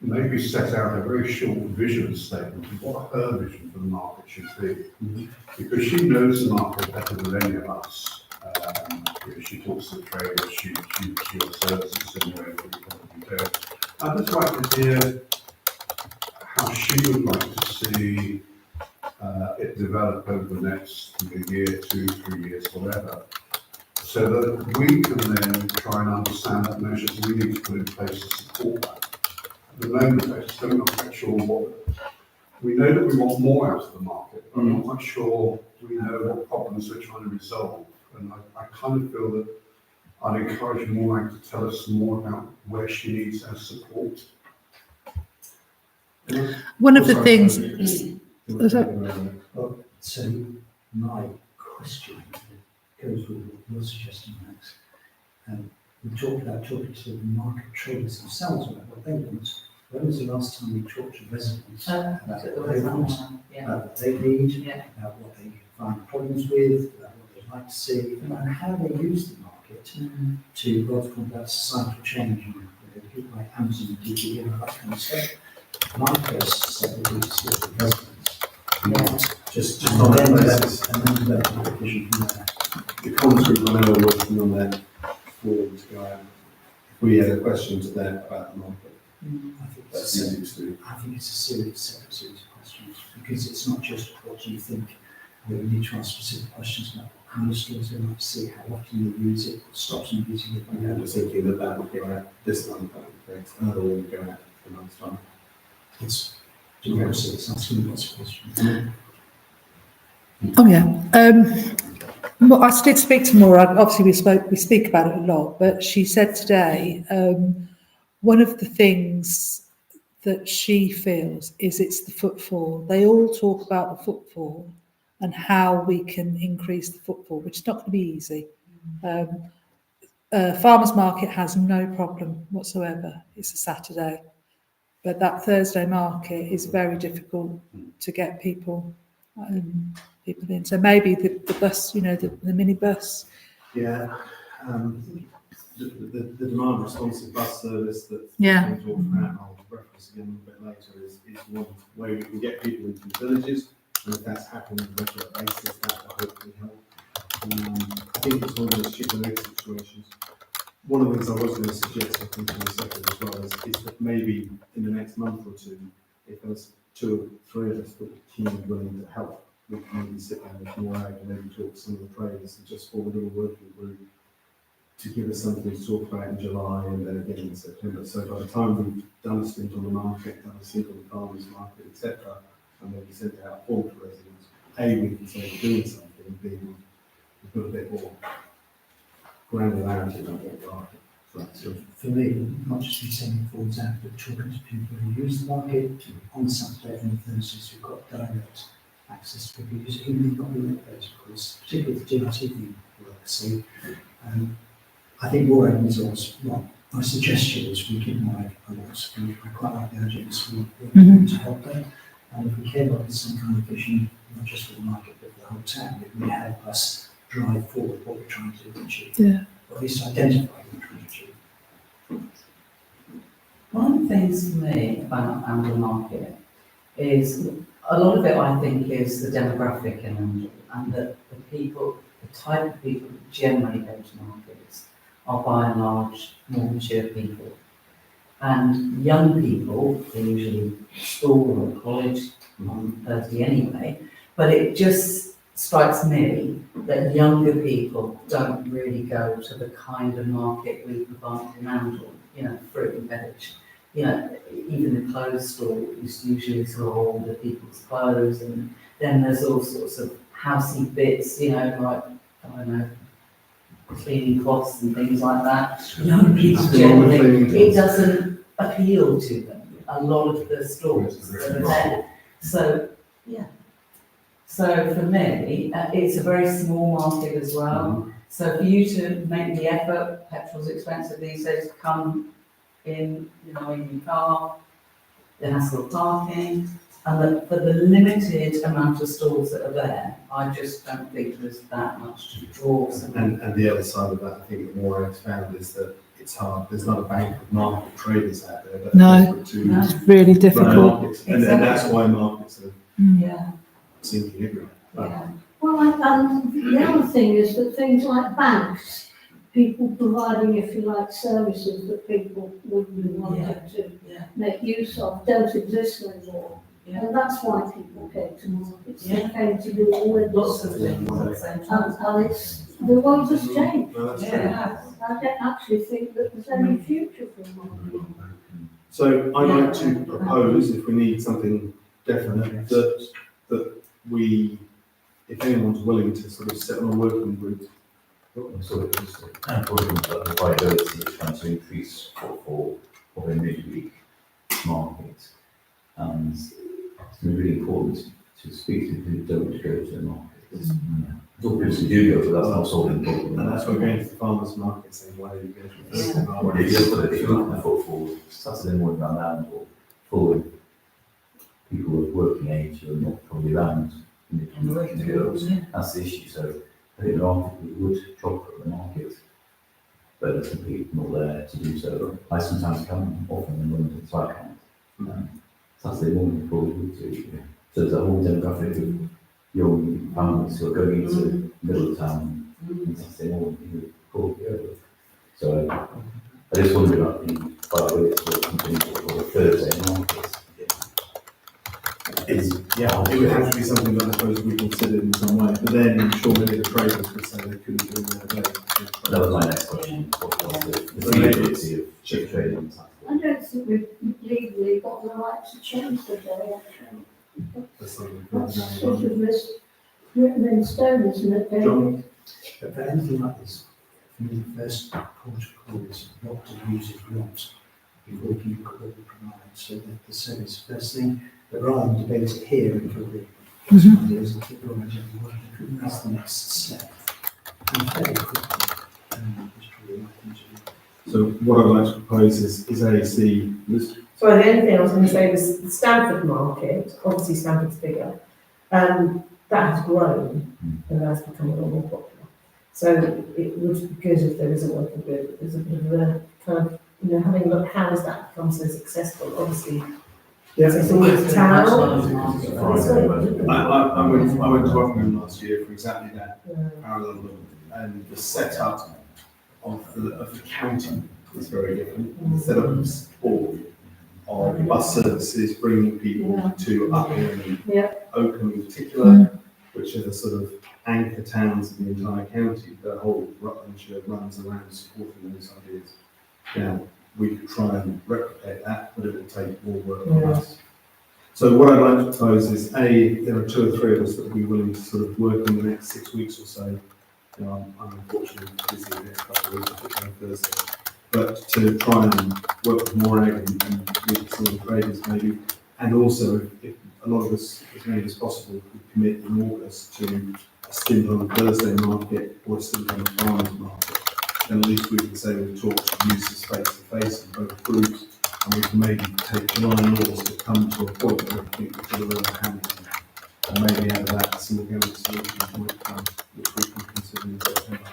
maybe set out a very short vision statement of what her vision for the market should be. Because she knows the market better than any of us. She talks to the traders, she observes it similarly to what we do. I'd just like to hear how she would like to see it develop over the next year, 2, 3 years, whatever, so that we can then try and understand what measures we need to put in place to support that. At the moment, I just don't know quite sure what. We know that we want more out of the market, but I'm not quite sure we know what problems we're trying to resolve. And I kind of feel that I'd encourage Morag to tell us more about where she needs our support. One of the things. Well, so my question goes with what you're suggesting, Max. We talked about talking to the market traders themselves about what they want. When was the last time we talked to residents about what they want, about what they need, about what they find problems with, about what they'd like to see, and how they use the market to what's called that societal change, people like Amazon and DPE and that kind of stuff. My first step would be to speak to residents. Just on that basis, and then develop a vision from there. The Commons Group, I know, are working on that forward to go out. If we had a question to them about the market, I think that's easy to do. I think it's a separate series of questions, because it's not just what do you think. We need to ask specific questions about kind of stores they might see, how often you use it, what stops them using it. I'm just thinking that that would go out this month, that would create another one would go out for a month's time. It's democracy, it's asking lots of questions. Oh yeah. Well, I did speak to Maura. Obviously, we speak about it a lot, but she said today one of the things that she feels is it's the footfall. They all talk about the footfall and how we can increase the footfall, which is not going to be easy. Farmers Market has no problem whatsoever. It's a Saturday, but that Thursday market is very difficult to get people in. So maybe the bus, the minibus. Yeah, the demand responsive bus service that Yeah. we talked about, and I'll reference again a bit later, is one way we can get people into the villages, and if that's happening on a regular basis, that will hopefully help. I think it's one of those chicken and egg situations. One of the things I was going to suggest, I think, in a second as well, is that maybe in the next month or two, if there's 2 or 3 of us that are keen and willing to help, we can maybe sit down with Maura and maybe talk to some of the traders and just form a little working group to give us something to talk about in July and then again in September. So by the time we've done a stint on the market, done a stint on the farmers market, etc., and then we send it out form to residents, A, we can say we're doing something, and B, we've got a bit more granularity about what we're after. So for me, not just be sending forwards out, but talking to people who use the market on Saturday and Thursdays who've got direct access to people using even if not the workplace, of course, particularly the DRTV work. So I think more aim is also, well, my suggestion is we give Mike a lot. I quite like the urgency to help them. And if we came up with some kind of vision, not just for the market, but for the whole town, it may help us drive forward what we're trying to achieve. Yeah. Or at least identify what we're trying to achieve. One of the things for me about Amble Market is a lot of it, I think, is the demographic in Amble, and that the people, the type of people that generally go to markets are by and large more mature people. And young people, they usually school or college on Thursday anyway, but it just strikes me that younger people don't really go to the kind of market we provide in Amble, fruit and veg. Even the clothes store is usually sort of older people's clothes, and then there's all sorts of housey bits, like, I don't know, cleaning cloths and things like that. Young people generally, it doesn't appeal to them, a lot of the stores that are there. So, yeah. So for me, it's a very small market as well. So for you to make the effort, petrol's expensive these days, come in, in your car, the hassle of parking, and for the limited amount of stores that are there, I just don't think there's that much to draw. And the other side of that, I think that Maura has found is that it's hard. There's not a bank of market traders out there that are desperate to It's really run difficult. markets. And that's why markets are Yeah. sinking everywhere. Yeah. Well, and the other thing is that things like banks, people providing, if you like, services that people would be wanting to make use of, don't exist anymore. Yeah. And that's why people came to markets. They came to do all of Lots this. of things at the same time. And it's, the world has changed. No, that's Yeah. I don't actually think that there's any future for markets. So I'd like to propose, if we need something definite, that we, if anyone's willing to sort of sit on a working group. So it's important that the viability is trying to increase footfall of a midweek market. And it's really important to speak to people who don't go to the market. People who do go, but that's not solving the problem. And that's why we're going to the farmers market saying, why do you go to the Thursday Well, market? if you look at the footfall, Saturday morning around Amble, full of people of working age who are not probably around in the girls. That's the issue. So I think there are people who would shop at the market, but there's some people not there to do so. I sometimes come often in London, so I can't. Saturday morning probably would do. So there's a whole demographic of young families who are going into the middle of town on Saturday morning who probably over. So I just wonder about the viability of continuing for the Thursday market. It's Yeah, it would have to be something that I suppose we considered in some way, but then I'm sure many of the traders would say they couldn't do it in their day. That was my next question. What was the feasibility of chip trading? I don't think we've legally got the right to change the day, actually. That's something That's sort of written in stone, isn't it, David? John? But for anything like this, for me, the first protocol is what to use if not, before you call the provider, so that the service first thing, but rather than debate it here until the ideas, I think we're going to that's the next step. And fairly quickly, it's probably the right thing to do. So what I'd like to propose is AAC, this, So the only thing I was going to say was the Stamford market, obviously Stamford's bigger, that has grown and that's become a lot more popular. So it would be good if there is a working group, there's a bit of a kind of, having a look, how has that become so successful? Obviously, it's always town. I went to Rockingham last year for exactly that, parallel, and the setup of the county is very different. The setup of sport, of bus services, bringing people to Uppingham and Oakham in particular, which are the sort of anchor towns of the entire county. The whole Rutlandshire runs around supporting those ideas. Now, we could try and replicate that, but it will take more work from us. So what I'd like to propose is, there are 2 or 3 of us that will be willing to sort of work in the next 6 weeks or so. I'm unfortunately busy the next couple of weeks, particularly on Thursday. But to try and work with Morag and meet some of the traders maybe, and also if a lot of us, as many as possible, could commit in August to a stint on the Thursday market or a stint on the farmers market, then at least we can say we've talked to users face to face in both groups, and we can maybe take July and August to come to a point where we think we've got a real hand in, and maybe out of that some organic solutions might come, which we can consider in September.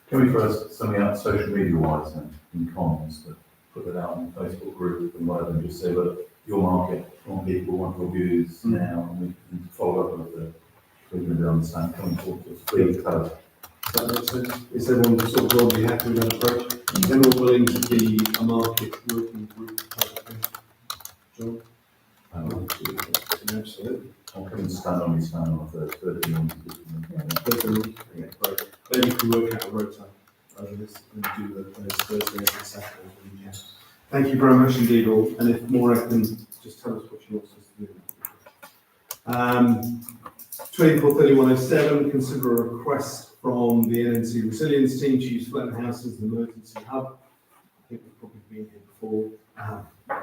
Can we first something out social media wise then, in comms, that put that out on the Facebook group and whatever, and just say, look, your market, want people, want your views now, and we can follow up with the, we can understand coming forward to please tell us. Does that make sense? Is everyone sort of broadly happy with that approach? Is anyone willing to be a market working group type of thing? John? Absolutely. I'll come and stand on the 13 Yeah, great. Maybe we can work out a rota over this and do those Thursdays and Saturdays when we can. Thank you very much indeed all. And if Maura can just tell us what she wants us to do. 243107, consider a request from the NNC Resilience team to use Fletton House as an emergency hub. I think we've probably been here before.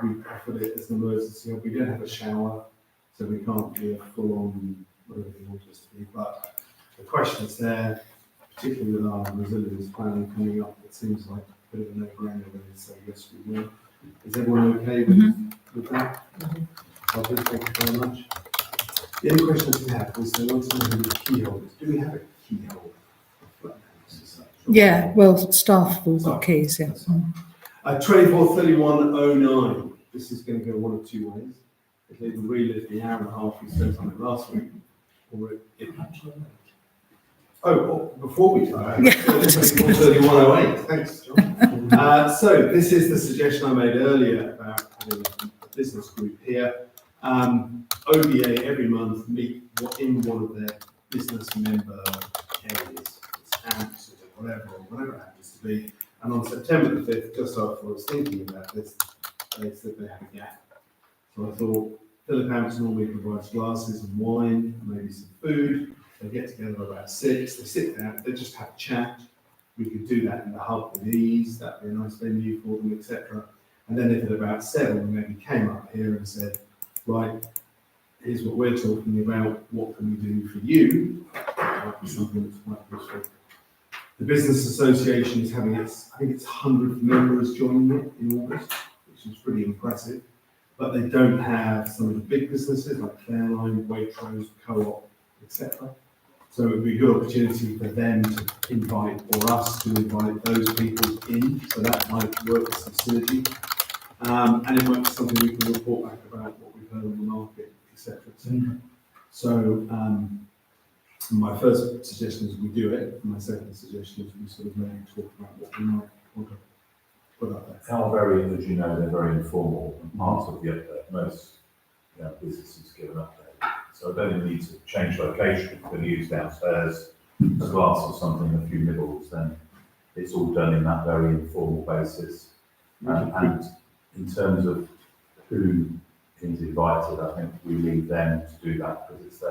We offered it as an emergency hub. We don't have a shower, so we can't be a full-on whatever they want us to be. But the question's there, particularly with our resilience planning coming up. It seems like a bit of a no-brainer when they say yes, we will. Is everyone okay with that? Lovely, thank you very much. The only question we have was there was something with key holders. Do we have a key holder? Yeah, well, staff have all got keys, yeah. 243109. This is going to go one of 2 ways. It'll either relive the hour and a half we spent on it last week, or before we start. 243108. Thanks, John. So this is the suggestion I made earlier about having a business group here. OBA every month meet in one of their business member areas. It's amps or whatever it happens to be. And on September the 5th, just after I was thinking about this, they said they had a gap. So I thought, Philip Hampton normally provides glasses and wine, and maybe some food. They get together about 6, they sit down, they just have a chat. We could do that in the hub with ease, that'd be a nice venue for them, etc. And then if at about 7, we maybe came up here and said, right, here's what we're talking about, what can we do for you? That might be something that's quite useful. The Business Association is having its, I think it's 100th members joining it in August, which is pretty impressive. But they don't have some of the big businesses like Fairline, Waitrose, Co-op, etc. So it would be a good opportunity for them to invite, or us to invite those people in. So that might work as some synergy. And it might be something we can report back about what we've heard on the market, etc. So my first suggestion is we do it. My second suggestion is we sort of maybe talk about what we might want to put up there. How very, as you know, they're very informal and parts of the update. Most businesses give an update. So I don't need to change location. If we're going to use downstairs a glass or something, a few nibbles, then it's all done in that very informal basis. And in terms of who is invited, I think we leave them to do that because it's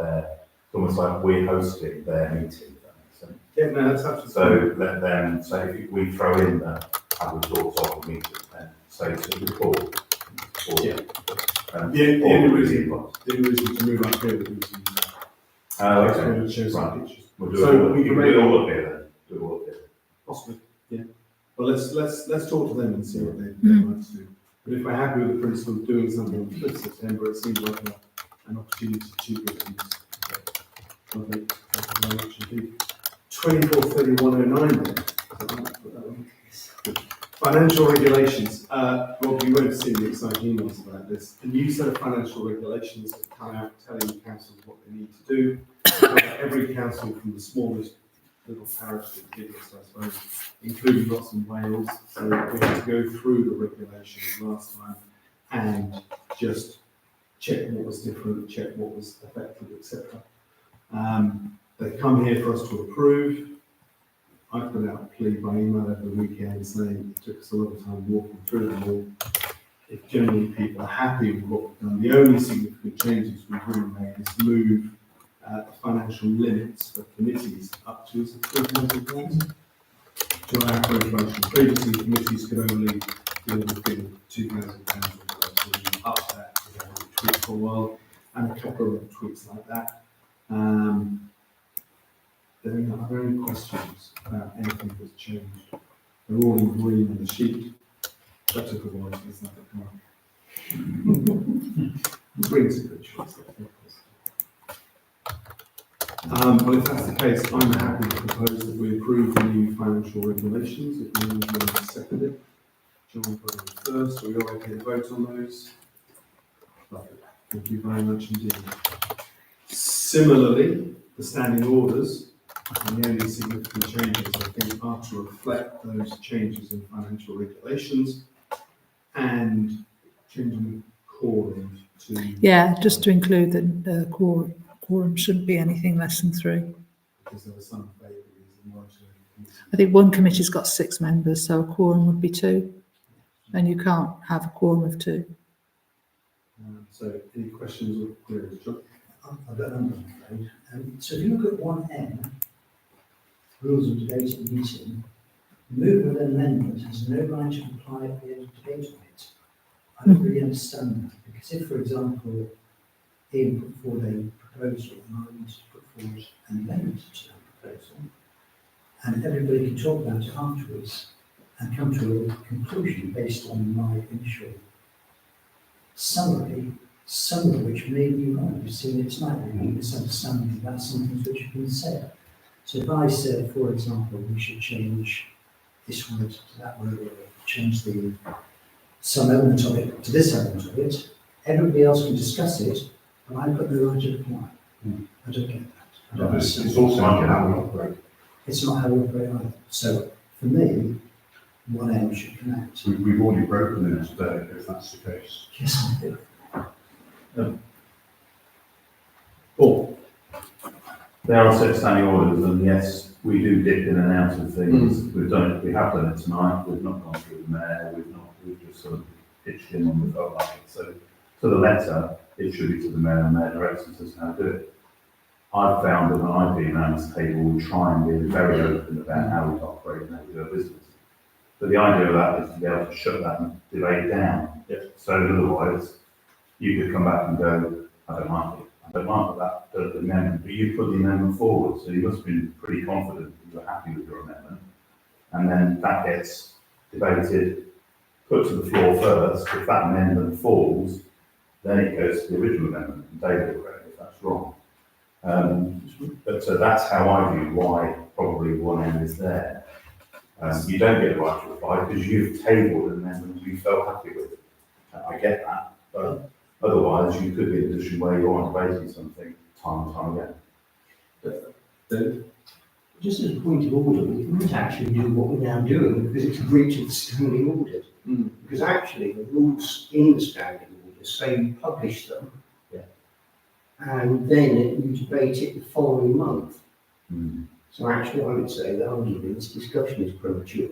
almost like we're hosting their meeting. If that makes sense. Yeah, no, that's absolutely. So let them say, if we throw in the have we thoughts of the meeting and say to the report. Yeah. The only reason to move up here would be to Okay. show some Right. pictures. We'll do So it all, we we can can make- do it all up here then. Do it all up here. Possibly, yeah. Well, let's talk to them and see what they'd like to do. But if we're happy with the principle of doing something on the 5th of September, it seems like an opportunity to get things. Lovely, thank you very much indeed. 243109 then. Put that one. Good. Financial regulations. Rob, you won't have seen the exciting emails about this. A new set of financial regulations have come out telling councils what they need to do. Every council from the smallest little parish to the biggest, I suppose, including lots in Wales. So we had to go through the regulations last time and just check what was different, check what was effective, etc. They come here for us to approve. I put out a plea by email over the weekend saying it took us a lot of time walking through them all. If generally people are happy with what we've done, the only significant changes we've really made is move the financial limits for committees up to £3,000 to allow for inflation. Previously, committees could only deal with £2,000 or so we up that to have tweaks for a while, and a couple of tweaks like that. Are there any questions about anything that's changed? They're all in green on the sheet. That took a while to get that come up. Green's a good choice. Well, if that's the case, I'm happy to propose that we approve the new financial regulations. If anyone wants to second it, John put it first. Are we all okay to vote on those? Lovely. Thank you very much indeed. Similarly, the standing orders, and the only significant changes, I think, are to reflect those changes in financial regulations and changing quorum to. Yeah, just to include that the quorum shouldn't be anything less than 3. Because there were some vagaries in one or two. I think one committee's got 6 members, so a quorum would be 2. And you can't have a quorum of 2. So, any questions or queries, John? I've got a number, I'm afraid. So if you look at 1M, rules of debate at meeting, the mover of an amendment has no right to reply at the end of debate on it. I don't really understand that, because if, for example, Ian put forward a proposal and I wanted to put forward an amendment to that proposal, and everybody can talk about it afterwards and come to a conclusion based on my initial summary, some of which may be wrong. You've seen it tonight, there may be misunderstanding about some things which have been said. So if I said, for example, we should change this word to that word, or change some element of it to this element of it, everybody else can discuss it, but I've got no right to reply. I don't get that. I don't It's understand. also not how we operate. It's not how we operate either. So for me, 1M should connect. We've already broken it today, if that's the case. Yes, I do. Or, There are set standing orders, and yes, we do dip in and out of things. We have done it tonight. We've not gone through the mayor. We've just sort of pitched in when we felt like it. So, to the letter, it should be to the mayor, and the mayor directs us how to do it. I've found that when I've been around this table, we try and be very open about how we operate and how we do our business. But the idea of that is to be able to shut that debate down. So otherwise, you could come back and go, I don't like it. I don't like that the amendment, but you put the amendment forward, so you must have been pretty confident that you were happy with your amendment. And then that gets debated, put to the floor first. If that amendment falls, then it goes to the original amendment, and David will correct me if that's wrong. But that's how I view why probably 1M is there. You don't get a right to reply because you've tabled an amendment you felt happy with. I get that, but otherwise you could be in a position where you are debating something time and time again. Just as a point of order, we wouldn't actually do what we're now doing because it's a breach of the standing order. Because actually the rules in the standing order say we publish them. and then you debate it the following month. Hmm. So actually, I would say that arguably this discussion is premature.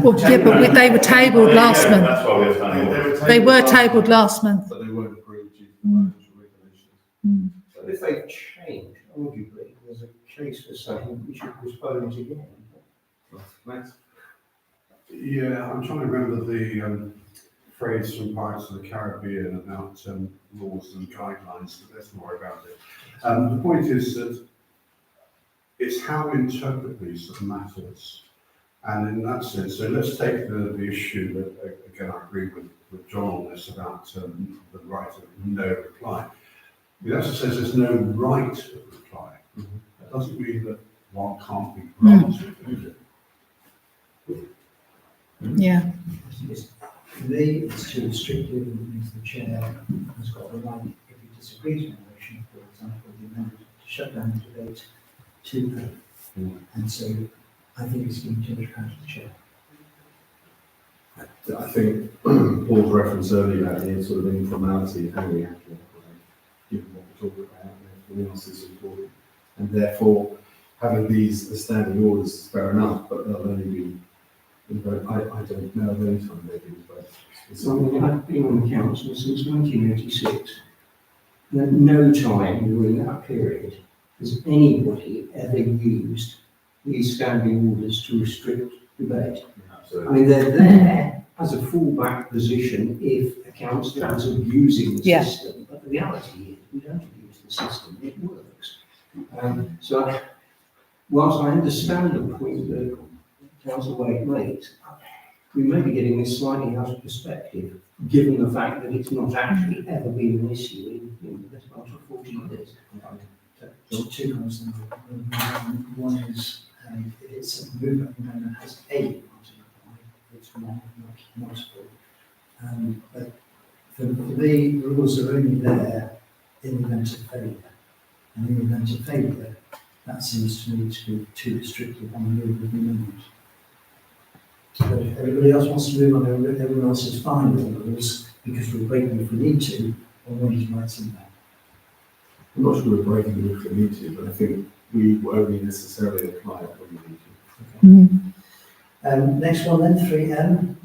Well, yeah, but they were tabled last month. That's why we're standing orders. They were tabled last month. But they weren't approved due to the financial regulations. So if they've changed, arguably, there's a case for saying we should postpone it again. Thanks. Yeah, I'm trying to remember the phrase from Pirates of the Caribbean about laws and guidelines, but let's not worry about it. The point is that it's how we interpret these that matters. And in that sense, so let's take the issue that, again, I agree with John on this about the right of no reply. It actually says there's no right of reply. That doesn't mean that one can't be granted. Yeah. For me, it's too restrictive, and means the chair has got the right, if he disagrees with a motion, for example, the amendment to shut down the debate to her. And so I think it's giving too much power to the chair. I think Paul's reference earlier about the sort of informality of how we have to operate, given what we're talking about, and everything else is important. And therefore, having these as standing orders is fair enough, but they'll only be, I don't know of any time they've been voted. So I've been on the council since 1986. And at no time during that period has anybody ever used these standing orders to restrict debate. I mean, they're there as a fallback position if a councillor is abusing the Yeah. system. But the reality is, we don't abuse the system, it works. So, whilst I understand the point that Councillor Wade makes, we may be getting this slightly out of perspective, given the fact that it's not actually ever been an issue in the better part of 40 years. Just two comments on that. One is, if it's a movement amendment has a right to reply, it's one, not multiple. But for me, the rules are only there in the event of failure. And in the event of failure, that seems to me to be too restrictive on the rule of the amendment. So if everybody else wants to move on, everyone else is fine with the rules, because we'll break them if we need to, or when it's right in there. I'm not sure we're breaking the rule if we need to, but I think we will only necessarily apply it when we need to. Next one then, 3M.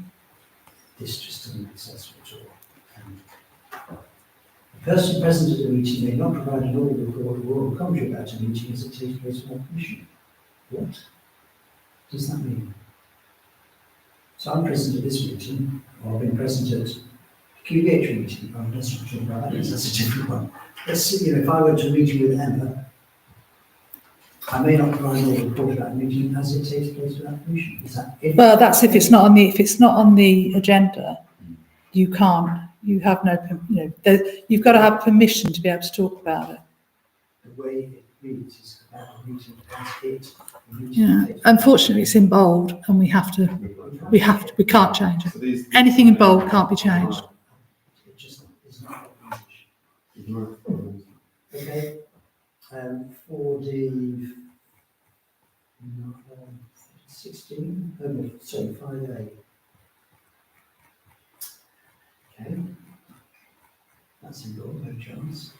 This just doesn't make sense at all. The person present at the meeting may not provide an oral report or oral commentary about a meeting as it takes place without permission. What does that mean? So I'm present at this meeting, or I've been present at QBH meeting. Let's not talk about that, because that's a different one. Let's see, if I went to a meeting with Emma, I may not provide an oral report about the meeting as it takes place without permission. Is that it? Well, that's if it's not on the agenda, you can't. You have no, you've got to have permission to be able to talk about it. The way it reads is about the meeting as it. Yeah. Unfortunately, it's in bold, and we can't change it. So these- Anything in bold can't be changed. It just is not English. Right. Okay, for the 16, sorry, 5A. Okay, that's in law, no chance.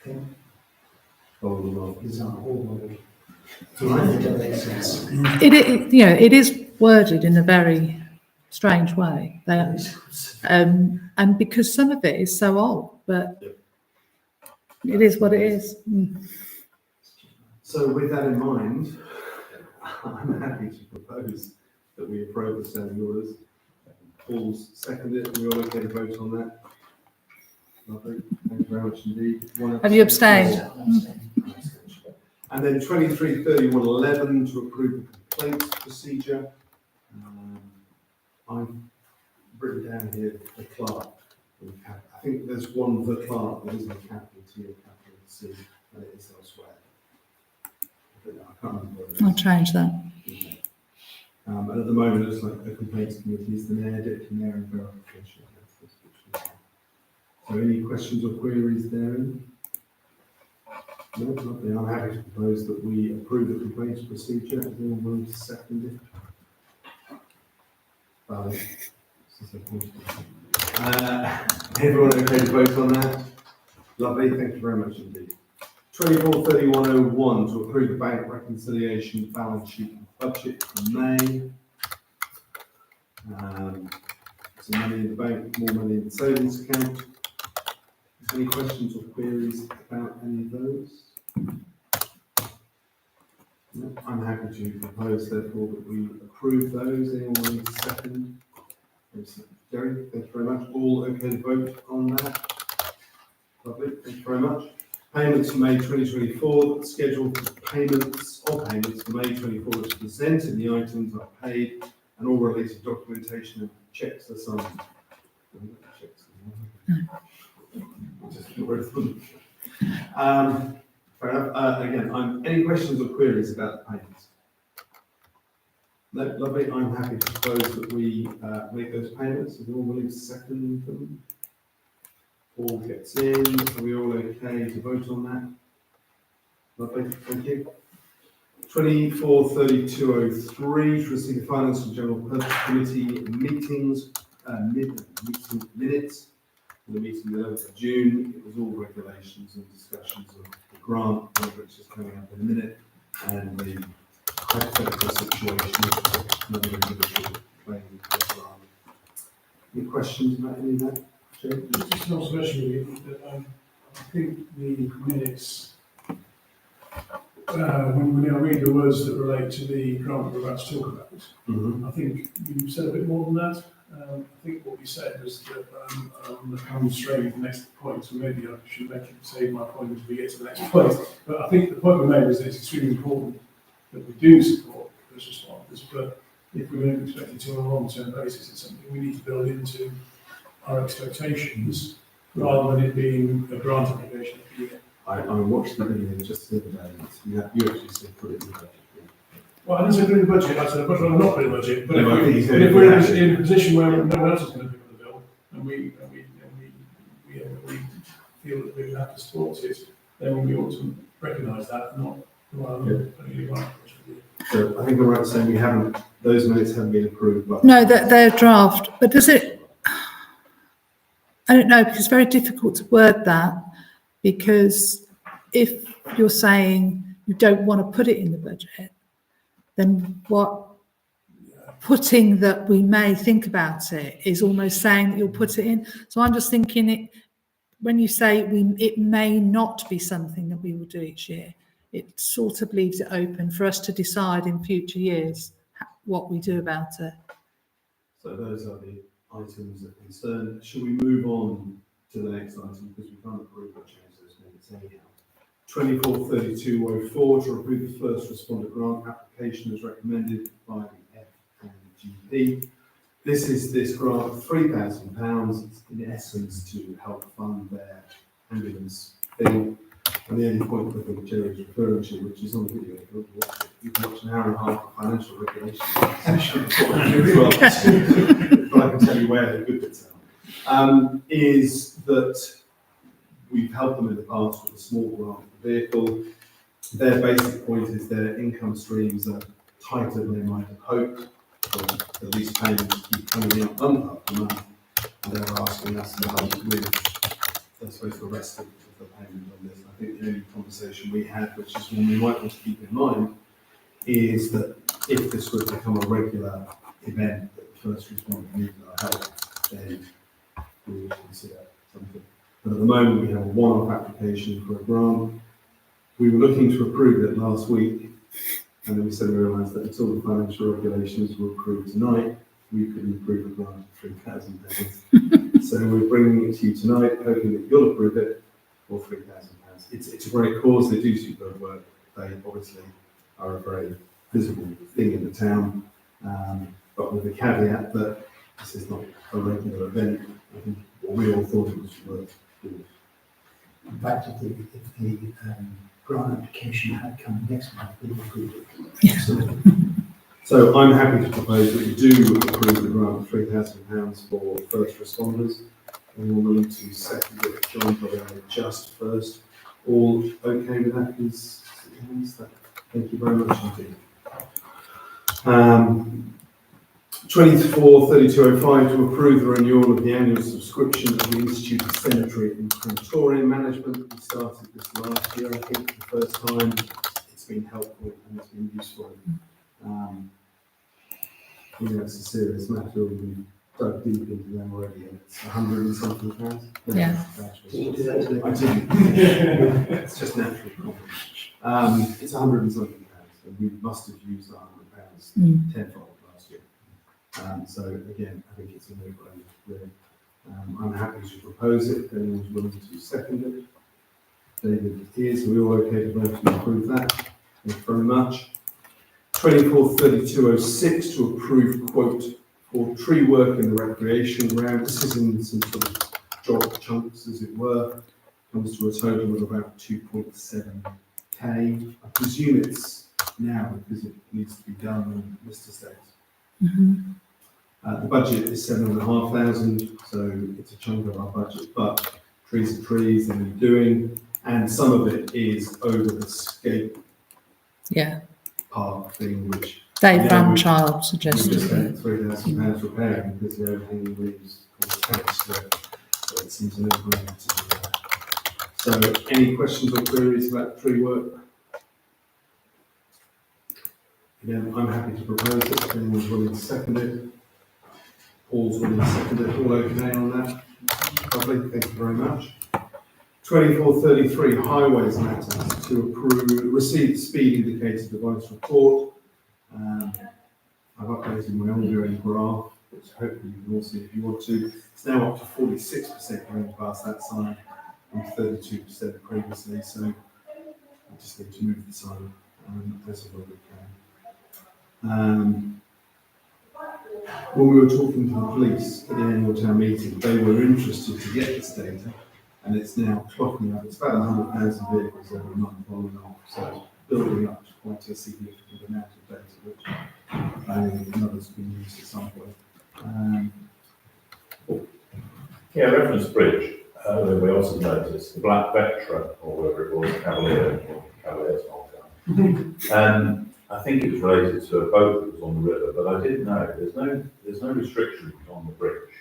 Okay. These are all worded. So I think that makes sense. It is worded in a very strange way. And because some of it is so old, but it is what it is. So with that in mind, I'm happy to propose that we approve the standing orders. Paul's seconded, we all okay to vote on that? Lovely, thank you very much indeed. Have you abstained? And then 23/31/11 to approve the complaints procedure. I've written down here the clerk. I think there's one the clerk that isn't a capital T or capital C, and it is elsewhere. I can't remember what it is. I'll change that. And at the moment, it's like the complaints committee is the mayor, deputy mayor, and verification. So any questions or queries therein? No, lovely. I'm happy to propose that we approve the complaints procedure. Is anyone willing to second it? Vale. Everyone okay to vote on that? Lovely, thank you very much indeed. 243101 to approve the bank reconciliation balance sheet and budget for May. Some money in the bank, more money in the savings account. Any questions or queries about any of those? No, I'm happy to propose therefore that we approve those. Anyone willing to second? Jerry, thank you very much. All okay to vote on that? Lovely, thank you very much. Payments for May 2024, the schedule for payments for May 24 is presented. The items are paid and all related documentation and checks are signed. Fair enough. Again, any questions or queries about the payments? No, lovely. I'm happy to propose that we make those payments. Are we all willing to second them? Paul gets in. Are we all okay to vote on that? Lovely. Thank you. 243203 to receive the Finance and General Purpose Committee meetings, meeting minutes. For the meeting the 11th of June, it was all regulations and discussions of the grant, which is coming up in a minute, and the hypothetical situation of another individual claiming for the grant. Any questions about any of that? Jake? Just an observation really, that I think the minutes, when I read the words that relate to the grant we're about to talk about, I think you said a bit more than that. I think what we said was that I'm coming straight with the next point, so maybe I should save my point until we get to the next point. But I think the point we made was that it's extremely important that we do support first responders, but if we're going to expect it to on a long-term basis, it's something we need to build into our expectations rather than it being a grant application every year. I watched the video just the other day. You actually said put it in the budget. Well, I didn't say put in the budget, I said I'd rather not put in the budget, but No, if we're in a position where no one else is going to pick up the bill, and we feel that we have to support it, then we ought to recognise that, not rather than putting it right. So I think I'm right in saying those minutes haven't been approved, but No, they're draft, but does it, I don't know, because it's very difficult to word that, because if you're saying you don't want to put it in the budget, then what putting that we may think about it is almost saying that you'll put it in. So I'm just thinking it, when you say it may not be something that we will do each year, it sort of leaves it open for us to decide in future years what we do about it. So those are the items of concern. Should we move on to the next item, because we can't approve or change those minutes anyhow? 243204 to approve the first responder grant application as recommended by the F&GP. This is this grant of £3,000. It's in essence to help fund their ambulance thing. And the only point I think Jerry is referring to, which is on the video, you can watch an hour and a half of financial regulation. But I can tell you where the good bits are. Is that we've helped them in the past with a small grant vehicle. Their basic point is their income streams are tighter than they might have hoped. The lease payments keep coming in month after month, and they're asking us to help with, I suppose, the rest of the payment on this. I think the only conversation we had, which is one we might want to keep in mind, is that if this were to become a regular event that the first responder needs our help, then we would consider something. But at the moment, we have a one-off application for a grant. We were looking to approve it last week, and then we suddenly realised that until the financial regulations were approved tonight, we couldn't approve a grant of £3,000. So we're bringing it to you tonight, hoping that you'll approve it for £3,000. It's a great cause. They do superb work. They obviously are a very visible thing in the town, but with the caveat that this is not a regular event. I think what we all thought it was worth doing. In fact, if the grant application had come next month, we would approve it. Yeah. So I'm happy to propose that we do approve the grant of £3,000 for first responders. And we're willing to second it. John, probably just first. All okay with that, please? Thank you very much indeed. 243205 to approve the renewal of the annual subscription of the Institute of Cemetery and Crematorium Management. We started this last year, I think, for the first time. It's been helpful and it's been useful. You know, it's a serious matter. We've dug deep into them already, and it's 100 and something pounds. Yeah. Actually. I didn't. It's just natural confidence. It's 100 and something pounds, and we must have used £100 tenfold last year. So again, I think it's a no-brainer, really. I'm happy to propose it. If anyone's willing to second it. David is. Are we all okay to vote to approve that? Thank you very much. 243206 to approve quote for tree work in the recreation ground. This is in some sort of job chunks, as it were. Comes to a total of about 2.7k. I presume it's now because it needs to be done on Mr. States. The budget is 7,500, so it's a chunk of our budget, but trees are trees and we're doing, and some of it is over the skate park thing, which Dave Van Child we just suggested. spent £3,000 repairing because the overhanging leaves caused panic, so it seems a no-brainer to do that. So, any questions or queries about tree work? Again, I'm happy to propose it. If anyone's willing to second it. Paul's willing to second it. All okay on that? Lovely, thank you very much. 2433 highways matters to approve, receive speed indicator device report. I've updated my ongoing graph, which hopefully you can all see if you want to. It's now up to 46% going past that sign from 32% previously, so I just need to move the sign as well as we can. When we were talking to the police at the annual town meeting, they were interested to get this data, and it's now clocking up. It's about 100,000 vehicles every month on and off, so it's building up to quite a significant amount of data, which I think others can use at some point. Yeah, reference bridge. We also noticed the Black Vectra, or whatever it was, Cavalier's Malta. I think it was related to a boat that was on the river, but I didn't know. There's no restrictions on the bridge,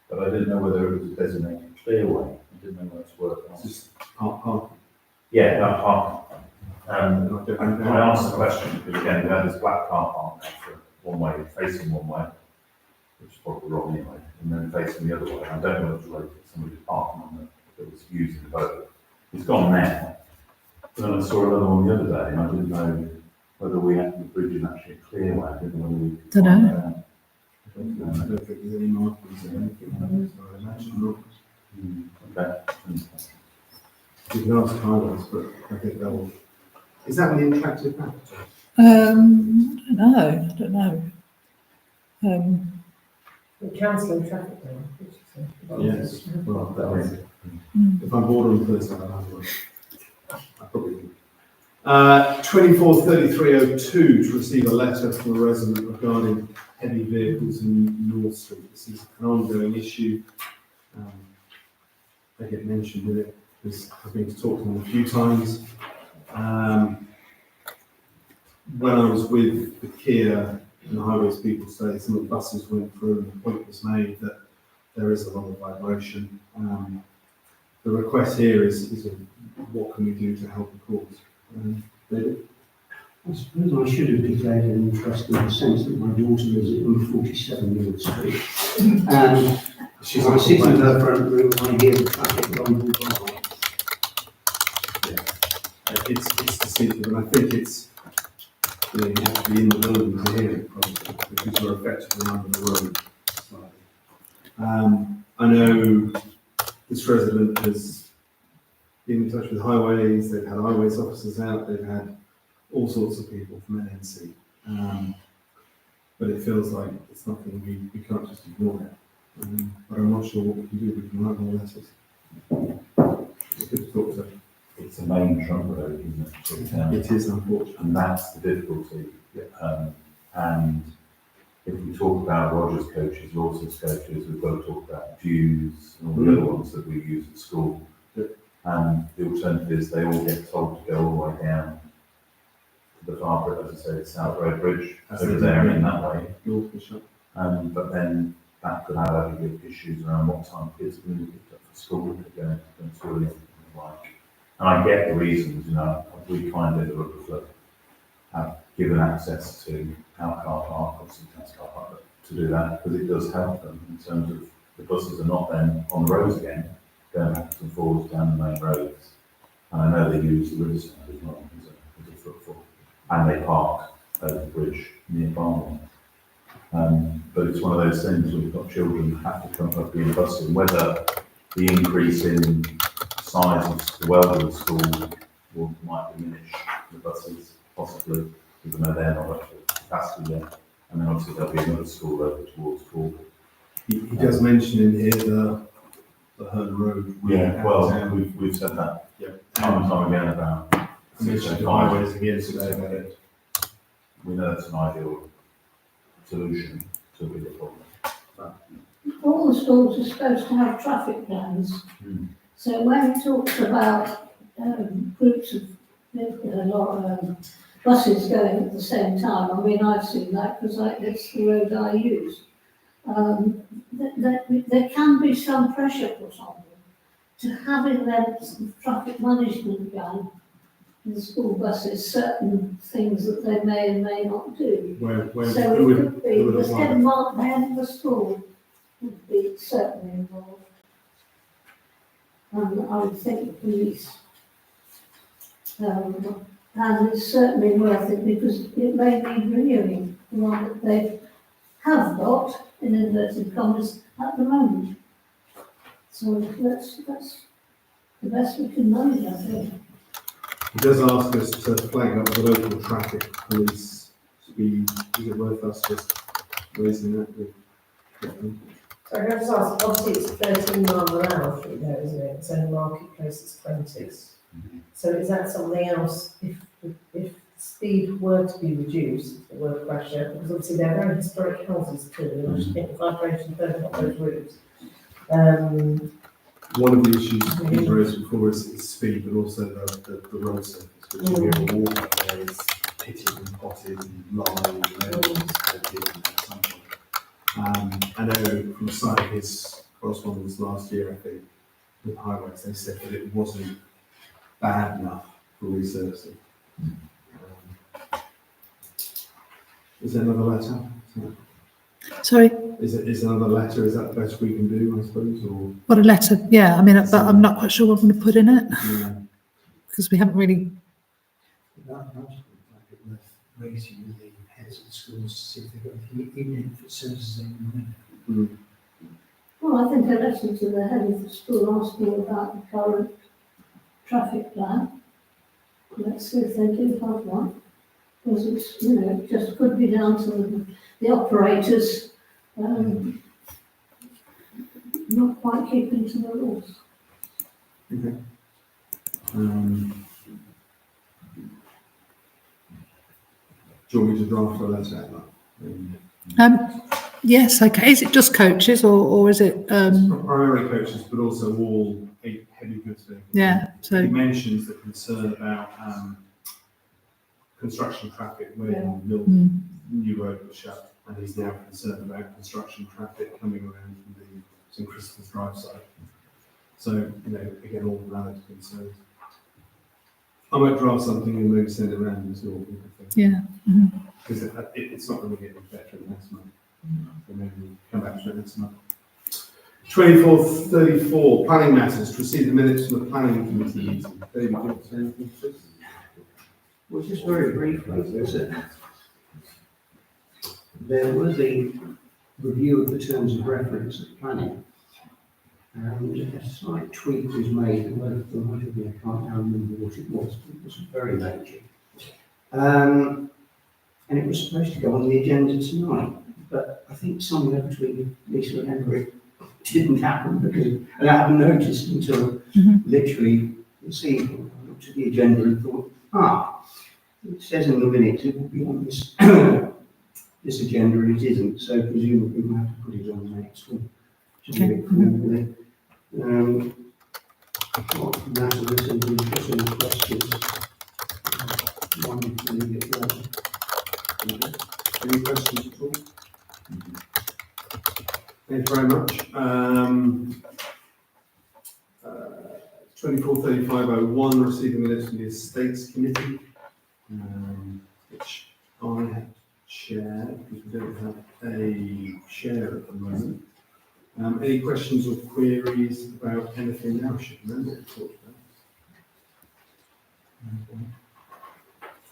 but I didn't know whether it was a designated clearway. I didn't know where it's working. It's just parking. Yeah, that park. I asked the question because again, we had this black car park for one way, facing one way, which is probably wrong anyway, and then facing the other way. I don't know if it's related to somebody parking on it that was using the boat. It's gone now. But then I saw another one the other day, and I didn't know whether we had the bridge is actually a clear way. I didn't know whether we could Don't find know. that out. I don't think there's any markings or anything like that, so I imagine not. Okay. You can ask Highways, but I think they'll. Is that an interactive map? I don't know. The council and traffic now. Yes, well, that was it. If I'm bored on Thursday, I'll have one. I probably do. 243302 to receive a letter from a resident regarding heavy vehicles in North Street. This is an ongoing issue. They get mentioned in it because I've been to talk to them a few times. When I was with the Kia and the highways people say some of the buses went through and the point was made that there is a lot of vibration. The request here is what can we do to help the cause? David? I suppose I should have declared an interest in the sense that my daughter lives at room 47 Mill Street. She's I sit in her front room, I hear the traffic rumble by. It's distinctive, and I think it's, you have to be in the building to hear it probably, because you're effectively under the road slightly. I know this resident has been in touch with highways, they've had highways officers out, they've had all sorts of people from NNC. But it feels like it's nothing we can't just ignore it. But I'm not sure what we can do, we can write more letters. It's good to talk to. It's a main trunk road, isn't it? It is unfortunate. And that's the difficulty. And if we talk about Rogers coaches, Lawson's coaches, we've got to talk about Dews and all the other ones that we use at school. And the alternative is they all get told to go all the way down to the far, as I say, the South Road Bridge, over there and in that way. But then that could have other big issues around what time kids are going to be picked up for school, if they're going to school and the like. And I get the reasons, you know, we kind of look for have given access to our car park, obviously town's car park, but to do that, because it does help them in terms of the buses are not then on the roads again, going backwards and forwards down the main roads. And I know they use the riverside as well as a footfall, and they park over the bridge near Barnwell. But it's one of those things where we've got children that have to come up being bused, and whether the increase in size of the Weldon school might diminish the buses, possibly, even though they're not up to capacity yet. And then obviously there'll be another school over towards Corby. He does mention in here the Herne Road. Yeah, well, we've said that time and time again about. I mentioned the highways again today about it. We know it's an ideal solution to a bigger problem. All the schools are supposed to have traffic plans. So when it talks about groups of buses going at the same time, I mean, I've seen that because it's the road I use. There can be some pressure put on them to have in their traffic management plan in the school buses certain things that they may and may not do. So it could be the head of the school would be certainly involved. And I would think the police. And it's certainly worth it because it may be renewing the one that they have got, in inverted commas, at the moment. So that's the best we can manage, I think. He does ask us to flag up the local traffic police speed. Is it worth us just raising that with them? So I just ask, obviously it's 13 miles an hour through there, isn't it? So in Marketplace it's 20. So is that something else, if speed were to be reduced, if there were pressure, because obviously they're very historic houses too, and I just think the vibration don't have those roofs. One of the issues we've raised before is speed, but also the road surface, which if you ever walk up there is pitted and potted and lined and everything's something. I know from the side of his correspondence last year, I think, with highways, they said that it wasn't bad enough for resurfacing. Is there another letter? Sorry? Is another letter, is that the best we can do, I suppose, or? What a letter, yeah, I mean, but I'm not quite sure what I'm going to put in it, Yeah. because we haven't really, That article might be worth raising with the heads of the schools to see if they've got anything, even if it serves as a reminder. Well, I think I listened to the head of the school asking about the current traffic plan. Let's see if they do have one. Because it's, it just could be down to the operators not quite keeping to the rules. Okay. Do you want me to draft a letter out? yes, okay, is it just coaches or is it, Primarily coaches, but also all heavy goods vehicles. yeah, so, He mentions the concern about construction traffic when Milton New Road was shut, and he's now concerned about construction traffic coming around from the St Christopher's Drive side. So, again, all valid concerns. I might draft something and maybe send it around and see what people think. yeah. Because it's not going to get any better next month. So maybe we'll come back to it next month. 2434, planning matters, to receive the minutes from the planning committee meeting. David, do you want to say anything to this? Well, just very briefly, there was a review of the terms of reference at planning. And a slight tweak was made, and whether there might have been, I can't now remember what it was, but it was very major. And it was supposed to go on the agenda tonight, but I think somewhere between Lisa and Henry it didn't happen because I hadn't noticed until literally this evening. I looked at the agenda and thought, it says in the minutes it will be on this this agenda and it isn't, so presumably we'll have to put it on the next one. Okay. That's a list of interesting questions. One, leave it there. Okay. Any questions at all? Thank you very much. 243501, receiving a list from the Estates Committee, which I have chaired because we don't have a chair at the moment. Any questions or queries about anything now? Should remember to talk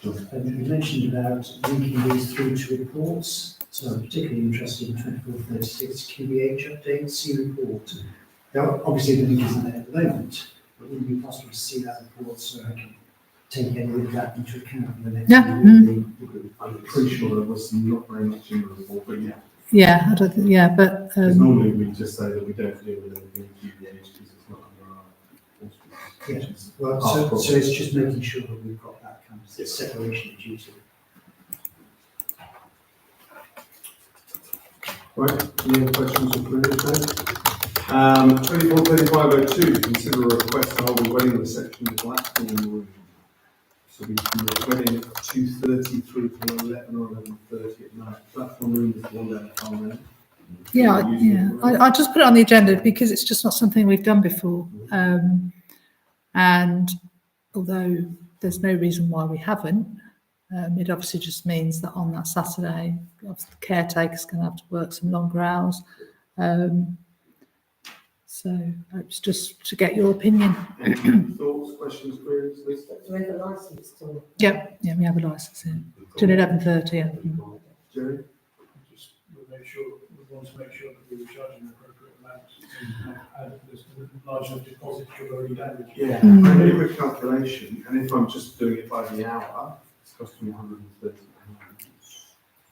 about. You mentioned about linking these through to reports, so I'm particularly interested in 2436 QBH update, C report. Now, obviously the link isn't there at the moment, but would it be possible to see that report so I can take any of that into account in the next meeting with the group? I'm pretty sure there was not very much in the report, but yeah. Yeah, I don't think, yeah, but, Because normally we just say that we don't deal with anything in QBH because it's not under our auspices. Yeah, well, so it's just making sure that we've got that kind of separation of duty. Right, any other questions or queries? 243502, consider a request to hold a wedding reception in Blackthorn Room. So we can do a wedding at 2:30 through to 11 or 11:30 at night. Blackthorn Room is the one down the far end. yeah. I just put it on the agenda because it's just not something we've done before. And although there's no reason why we haven't, it obviously just means that on that Saturday, obviously the caretaker's going to have to work some longer hours. So it's just to get your opinion. Thoughts, questions, queries, Lisa? Do we have a licence to? Yeah, we have a licence here. Till 11:30, yeah. Jerry? Just make sure, we want to make sure that we were charging the appropriate amounts and there's a large enough deposit to already damaged. Yeah, I made a quick calculation, and if I'm just doing it by the hour, it's costing me £130.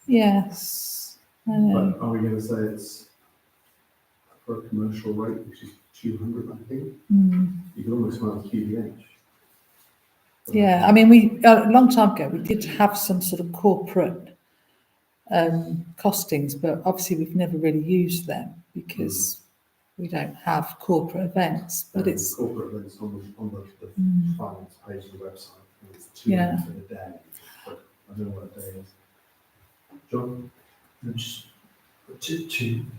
Yes. But are we going to say it's for a commercial rate, which is 200, I think? You can almost find QBH. Yeah, I mean, we a long time ago we did have some sort of corporate costings, but obviously we've never really used them because we don't have corporate events. But it's corporate events on the finance page of the website. And it's 200 Yeah. for the day, but I don't know what a day is. John? Just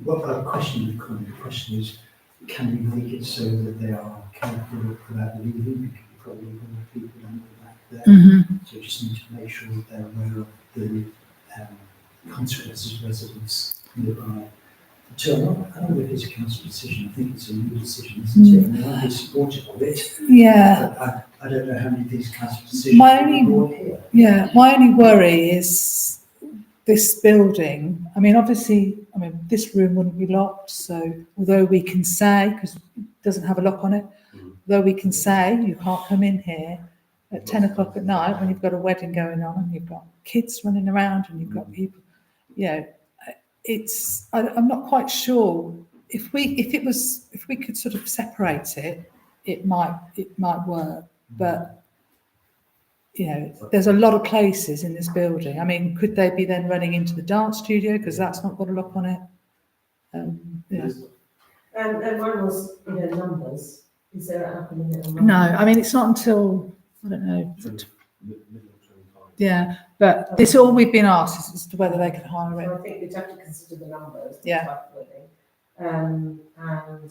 what a question, the question is, can we make it so that they are careful about leaving? Because we've got legal people and all that there. So we just need to make sure that they're aware of the consequences residents nearby. So I don't know if it's a council decision, I think it's a new decision, isn't it? And I'd be supportive of it. Yeah. But I don't know how many of these council decisions My are only- brought here. Yeah, my only worry is this building. I mean, obviously, this room wouldn't be locked. So although we can say, because it doesn't have a lock on it, though we can say you can't come in here at 10 o'clock at night when you've got a wedding going on and you've got kids running around and you've got people, I'm not quite sure if we could sort of separate it, it might work. But there's a lot of places in this building. I mean, could they be then running into the dance studio because that's not got a lock on it? Yeah. And mine was, numbers. Is there an app in there? No, I mean it's not until I don't know. Yeah, but this all we've been asked is as to whether they can hire So it. I think we'd have to consider the numbers. Yeah. Type of wedding. And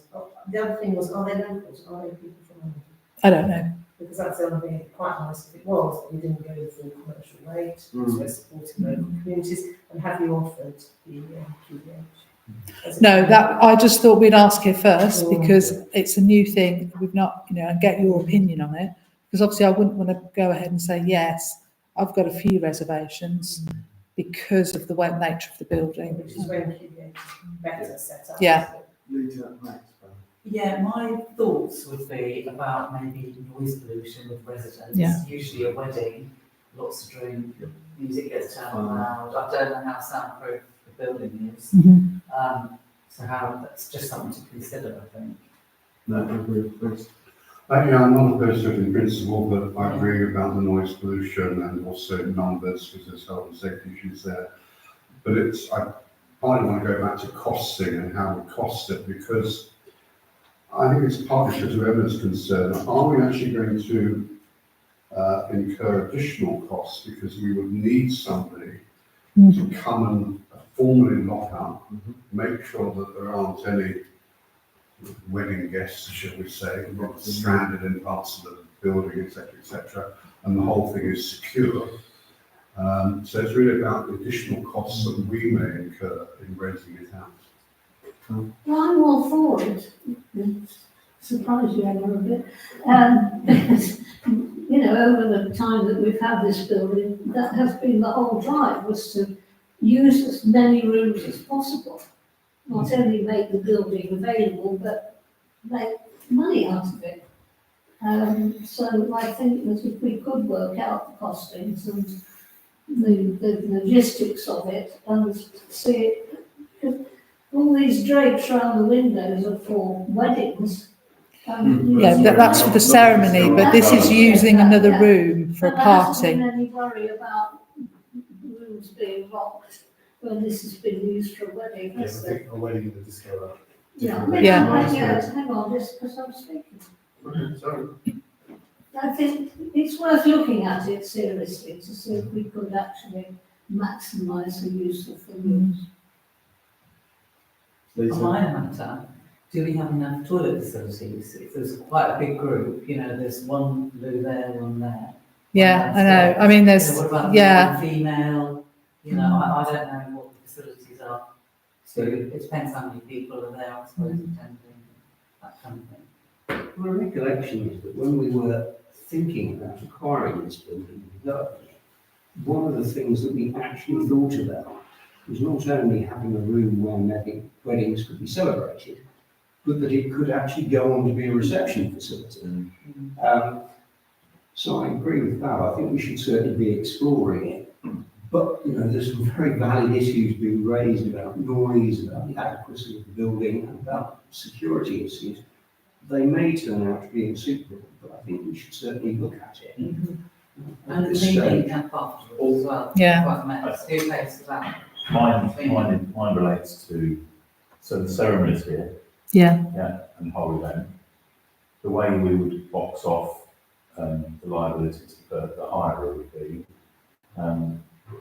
the other thing was, are they locals? Are they people from London? I don't know. Because that's the other thing, it'd be quite nice if it was, that we didn't go the full commercial rate, because we're supporting local communities, and have you offered the QBH? No, that I just thought we'd ask here first because it's a new thing. We've not, and get your opinion on it. Because obviously I wouldn't want to go ahead and say, yes, I've got a few reservations because of the nature of the building. Which is when QBH is better set up. Yeah. Yeah, my thoughts would be about maybe noise pollution with residents. Yeah. Usually a wedding, lots of drink, music gets turned loud. I don't know how soundproof the building is. So that's just something to consider, I think. No, I agree with Chris. I'm not opposed to it in principle, but I agree about the noise pollution and also numbers because there's health and safety issues there. But I partly want to go back to costing and how we cost it because I think it's partly because of Emma's concern. Are we actually going to incur additional costs because we would need somebody to come and formally lock up, make sure that there aren't any wedding guests, shall we say, not stranded in parts of the building, etc., and the whole thing is secure. So it's really about the additional costs that we may incur in renting it out. Well, I'm all for it. Surprise you ever a bit. Because, you know, over the time that we've had this building, that has been the whole drive, was to use as many rooms as possible. Not only make the building available, but make money out of it. So I think that if we could work out the costings and the logistics of it and see it, all these drapes around the windows are for weddings. Yeah, that's for the ceremony, but this is using another room for a And there hasn't party. been any worry about rooms being locked when this has been used for a wedding, Yeah, I has there? think a wedding in the disco. Yeah, Yeah. hang on, just because I'm speaking. Sorry. I think it's worth looking at it seriously to see if we could actually maximise the use of the rooms. On my matter, do we have enough toilet facilities? If there's quite a big group, you know, there's one loo there, one there. Yeah, I know. I mean, there's, You know, what about yeah. male and female? You know, I don't know what the facilities are. So it depends how many people are there, I suppose, attending, that kind of thing. My recollection is that when we were thinking about acquiring this building, one of the things that we actually thought about was not only having a room where weddings could be celebrated, but that it could actually go on to be a reception facility. So I agree with that. I think we should certainly be exploring it. But, you know, there's some very valid issues being raised about noise, about the adequacy of the building, and about security issues. They may turn out to be insuperable, but I think we should certainly look at it. And the cleaning up afterwards as well. Yeah. Quite a mess. Who pays for that? Mine relates to, so the ceremonies here, Yeah. and whole event. The way we would box off the liability to the hire would be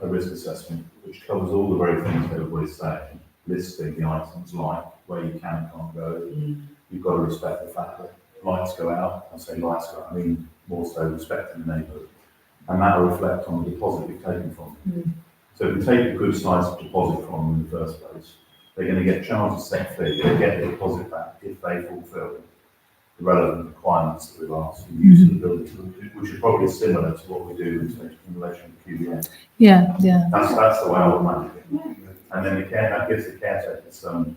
a risk assessment, which covers all the very things that everybody's saying, listing the items like where you can and can't go. You've got to respect the fact that lights go out. I say lights go out, I mean more so respecting the neighbourhood. And that will reflect on the deposit we've taken from them. So if we take a good sized deposit from them in the first place, they're going to get charged a set fee, they'll get the deposit back if they fulfil the relevant requirements that we've asked for use of the building, which is probably similar to what we do in relation to QBN. Yeah, yeah. That's the way I would manage it. And then that gives the caretaker some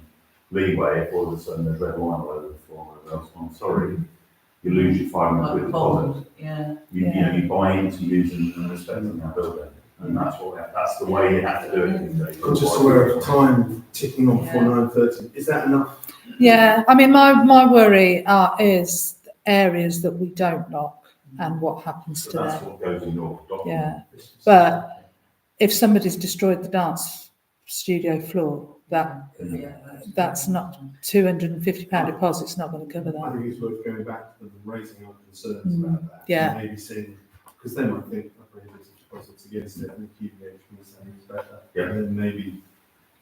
leeway if all of a sudden there's red wine all over the floor or whatever else. I'm sorry, you lose your 500 quid deposit. Yeah. You know, you buy into using and respecting our building. And that's the way you have to do it these days. I'm just aware of time ticking on before 9:30. Is that enough? Yeah, I mean, my worry is areas that we don't lock and what happens to So that's them. what goes in your document. Yeah, but if somebody's destroyed the dance studio floor, that's not £250 deposit's not going to cover I that. think it's worth going back to them and raising our concerns about that. Yeah. And maybe seeing, because they might think prohibitive deposits against it, and the QBH can say it's better. Yeah. And then maybe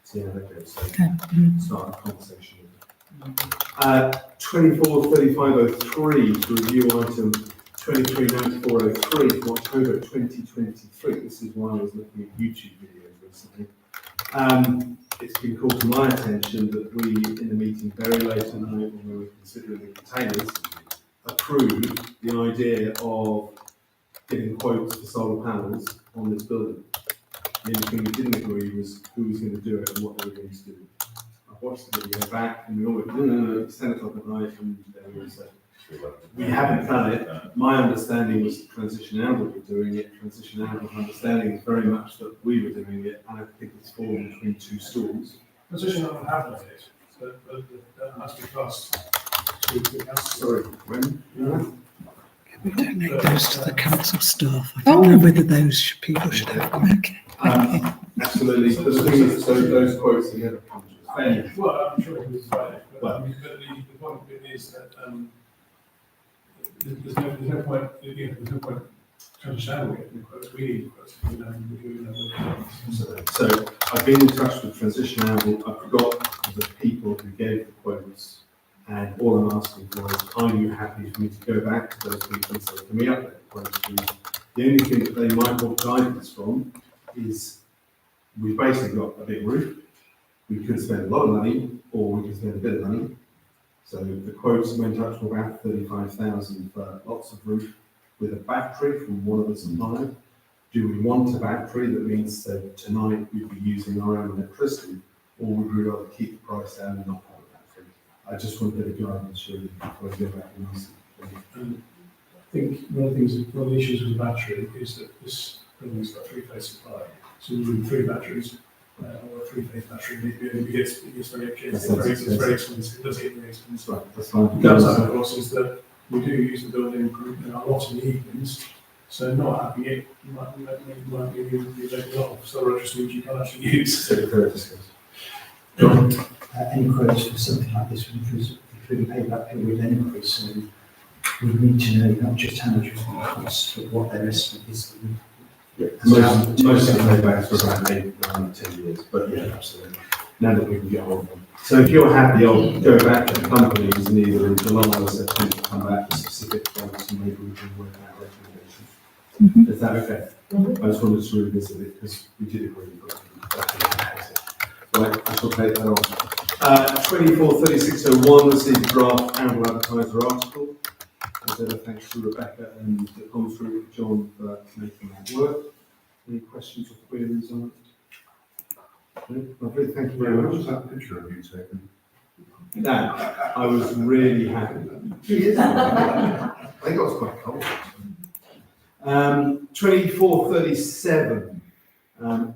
see how they go. So Okay. start a conversation with them. 243503 to review item 239403 from October 2023. This is why I was looking at YouTube videos recently. It's been called to my attention that we, in the meeting very late at night when we were considering the containers, approved the idea of getting quotes for solar panels on this building. The only thing we didn't agree was who was going to do it and what they were going to do. I watched the video back and we all went, no, it's 10 o'clock at night, and then we said, we haven't done it. My understanding was Transition Out were doing it. Transition Out's understanding is very much that we were doing it, and I think it's fallen between two stools. Position that I have done it, but that must be passed to the council. Sorry, when? We donate those to the council staff. I don't know whether those people should have them. Okay. Absolutely. But the thing is, those quotes are never come to us. Well, I'm sure it was right, Well- But the point is that, there's no point, there's no point trying to shadow it in the quotes, we need quotes, we know. So I've been in touch with Transition Amble. I forgot the people who gave the quotes, and all I'm asking for is, are you happy for me to go back to those people and say, can we update the quotes, please? The only thing that they might want guidance from is, we've basically got a big roof. We could spend a lot of money, or we could spend a bit of money. So the quotes went up to about 35,000 for lots of roof with a battery from one of the suppliers. Do we want a battery that means that tonight we'd be using our own electricity, or would we rather keep the price down and not have a battery? I just want a bit of guidance really before I go back and ask. I think one of the issues with the battery is that this building's got three-phase supply. So you need 3 batteries, or a 3-phase battery, it gets very expensive. It's very expensive, it does get very expensive. Right, that's fine. The downside, of course, is that we do use the building a lot in the evenings, so not having it might be a lot of solar electricity you can actually use. Any quotes for something like this would include a payback period anyway, so we need to know not just how much it will cost, but what their estimate is. Most of the paybacks are around 8, 9, 10 years, but yeah, absolutely. Now that we can get hold of them. So if you're happy, I'll go back to the companies and either in July or September come back with specific quotes and maybe we can work out recommendations. Is that okay? I just wanted to revisit it because we did agree. Right, I shall take that on. 243601 received a draft Amble Advertiser article. As ever, thanks to Rebecca and gone through with John for making that work. Any questions or queries on it? No? Lovely, thank you very What much. was that picture of you taken? That, I was really happy. I think I was quite cold. 2437.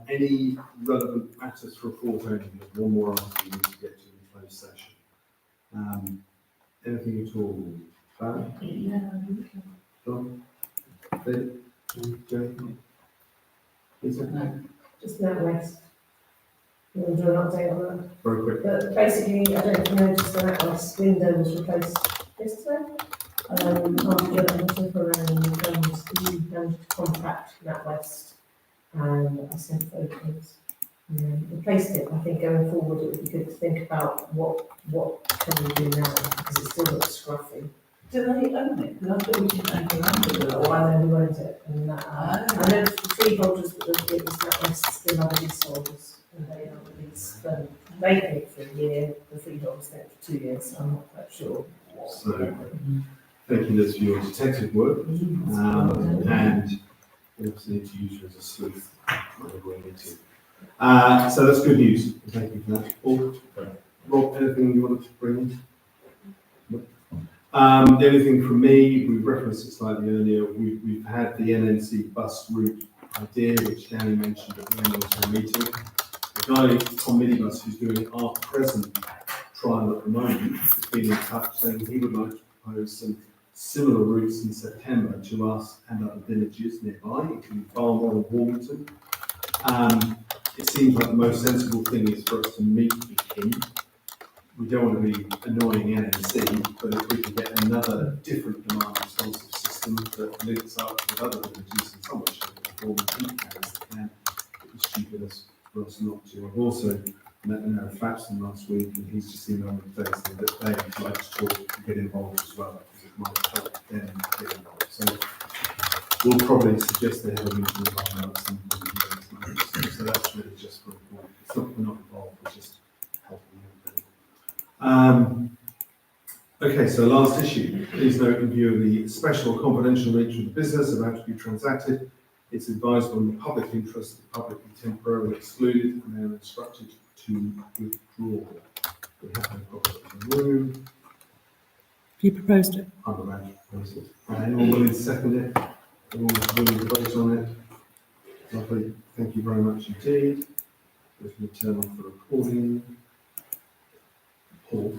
Any relevant matters to report only? There's one more item we need to get to in closed session. Anything at all? John? David? Jane? Lisa? No, just NatWest. You want to do an update on that? Very quick. But basically, I don't know if you noticed, the NatWest window was replaced yesterday. After a took around and we managed to contact NatWest and I sent photos. Replaced it. I think going forward it would be good to think about what can we do now, because it still looks scruffy. Do they own it? Because I thought we didn't own it. Oh, I know who owns it, and that, I know the freeholders, but it was NatWest still other leaseholders, and they are the lease, they paid for a year, the freeholders paid for 2 years, so I'm not quite sure. So, thank you, Liz, for your detective work, and obviously to use you as a sleuth whenever we need to. So that's good news. Thank you for that. Paul? Rob, anything you wanted to bring in? No? The only thing from me, we referenced it slightly earlier, we've had the NNC bus route idea, which Danny mentioned at the annual town meeting. The guy, Tom Minibus, who's doing our present trial at the moment, has been in touch saying he would like to propose some similar routes in September to us and other villages nearby, including Barnwell and Warmington. It seems like the most sensible thing is for us to meet with him. We don't want to be annoying NNC, but if we can get another different demand responsive system that links up with other villages in some way, shape or form, it was stupid for us not to. I've also met Aaron Fapson last week, and he's just emailed me today saying that they'd like to talk and get involved as well, because it might help them get involved. So we'll probably suggest they have a meeting with our at some point. So that's really just for it's not, we're not involved, we're just helping them. Okay, so last issue. Please note, in view of the special confidential nature of the business about to be transacted, it's advised on the public interest that the public be temporarily excluded and they are instructed to withdraw. We have no problem in the room. You proposed it. I'm about to propose it. Anyone willing to second it? Anyone willing to vote on it? Lovely. Thank you very much indeed. Let me turn off the recording. Paul.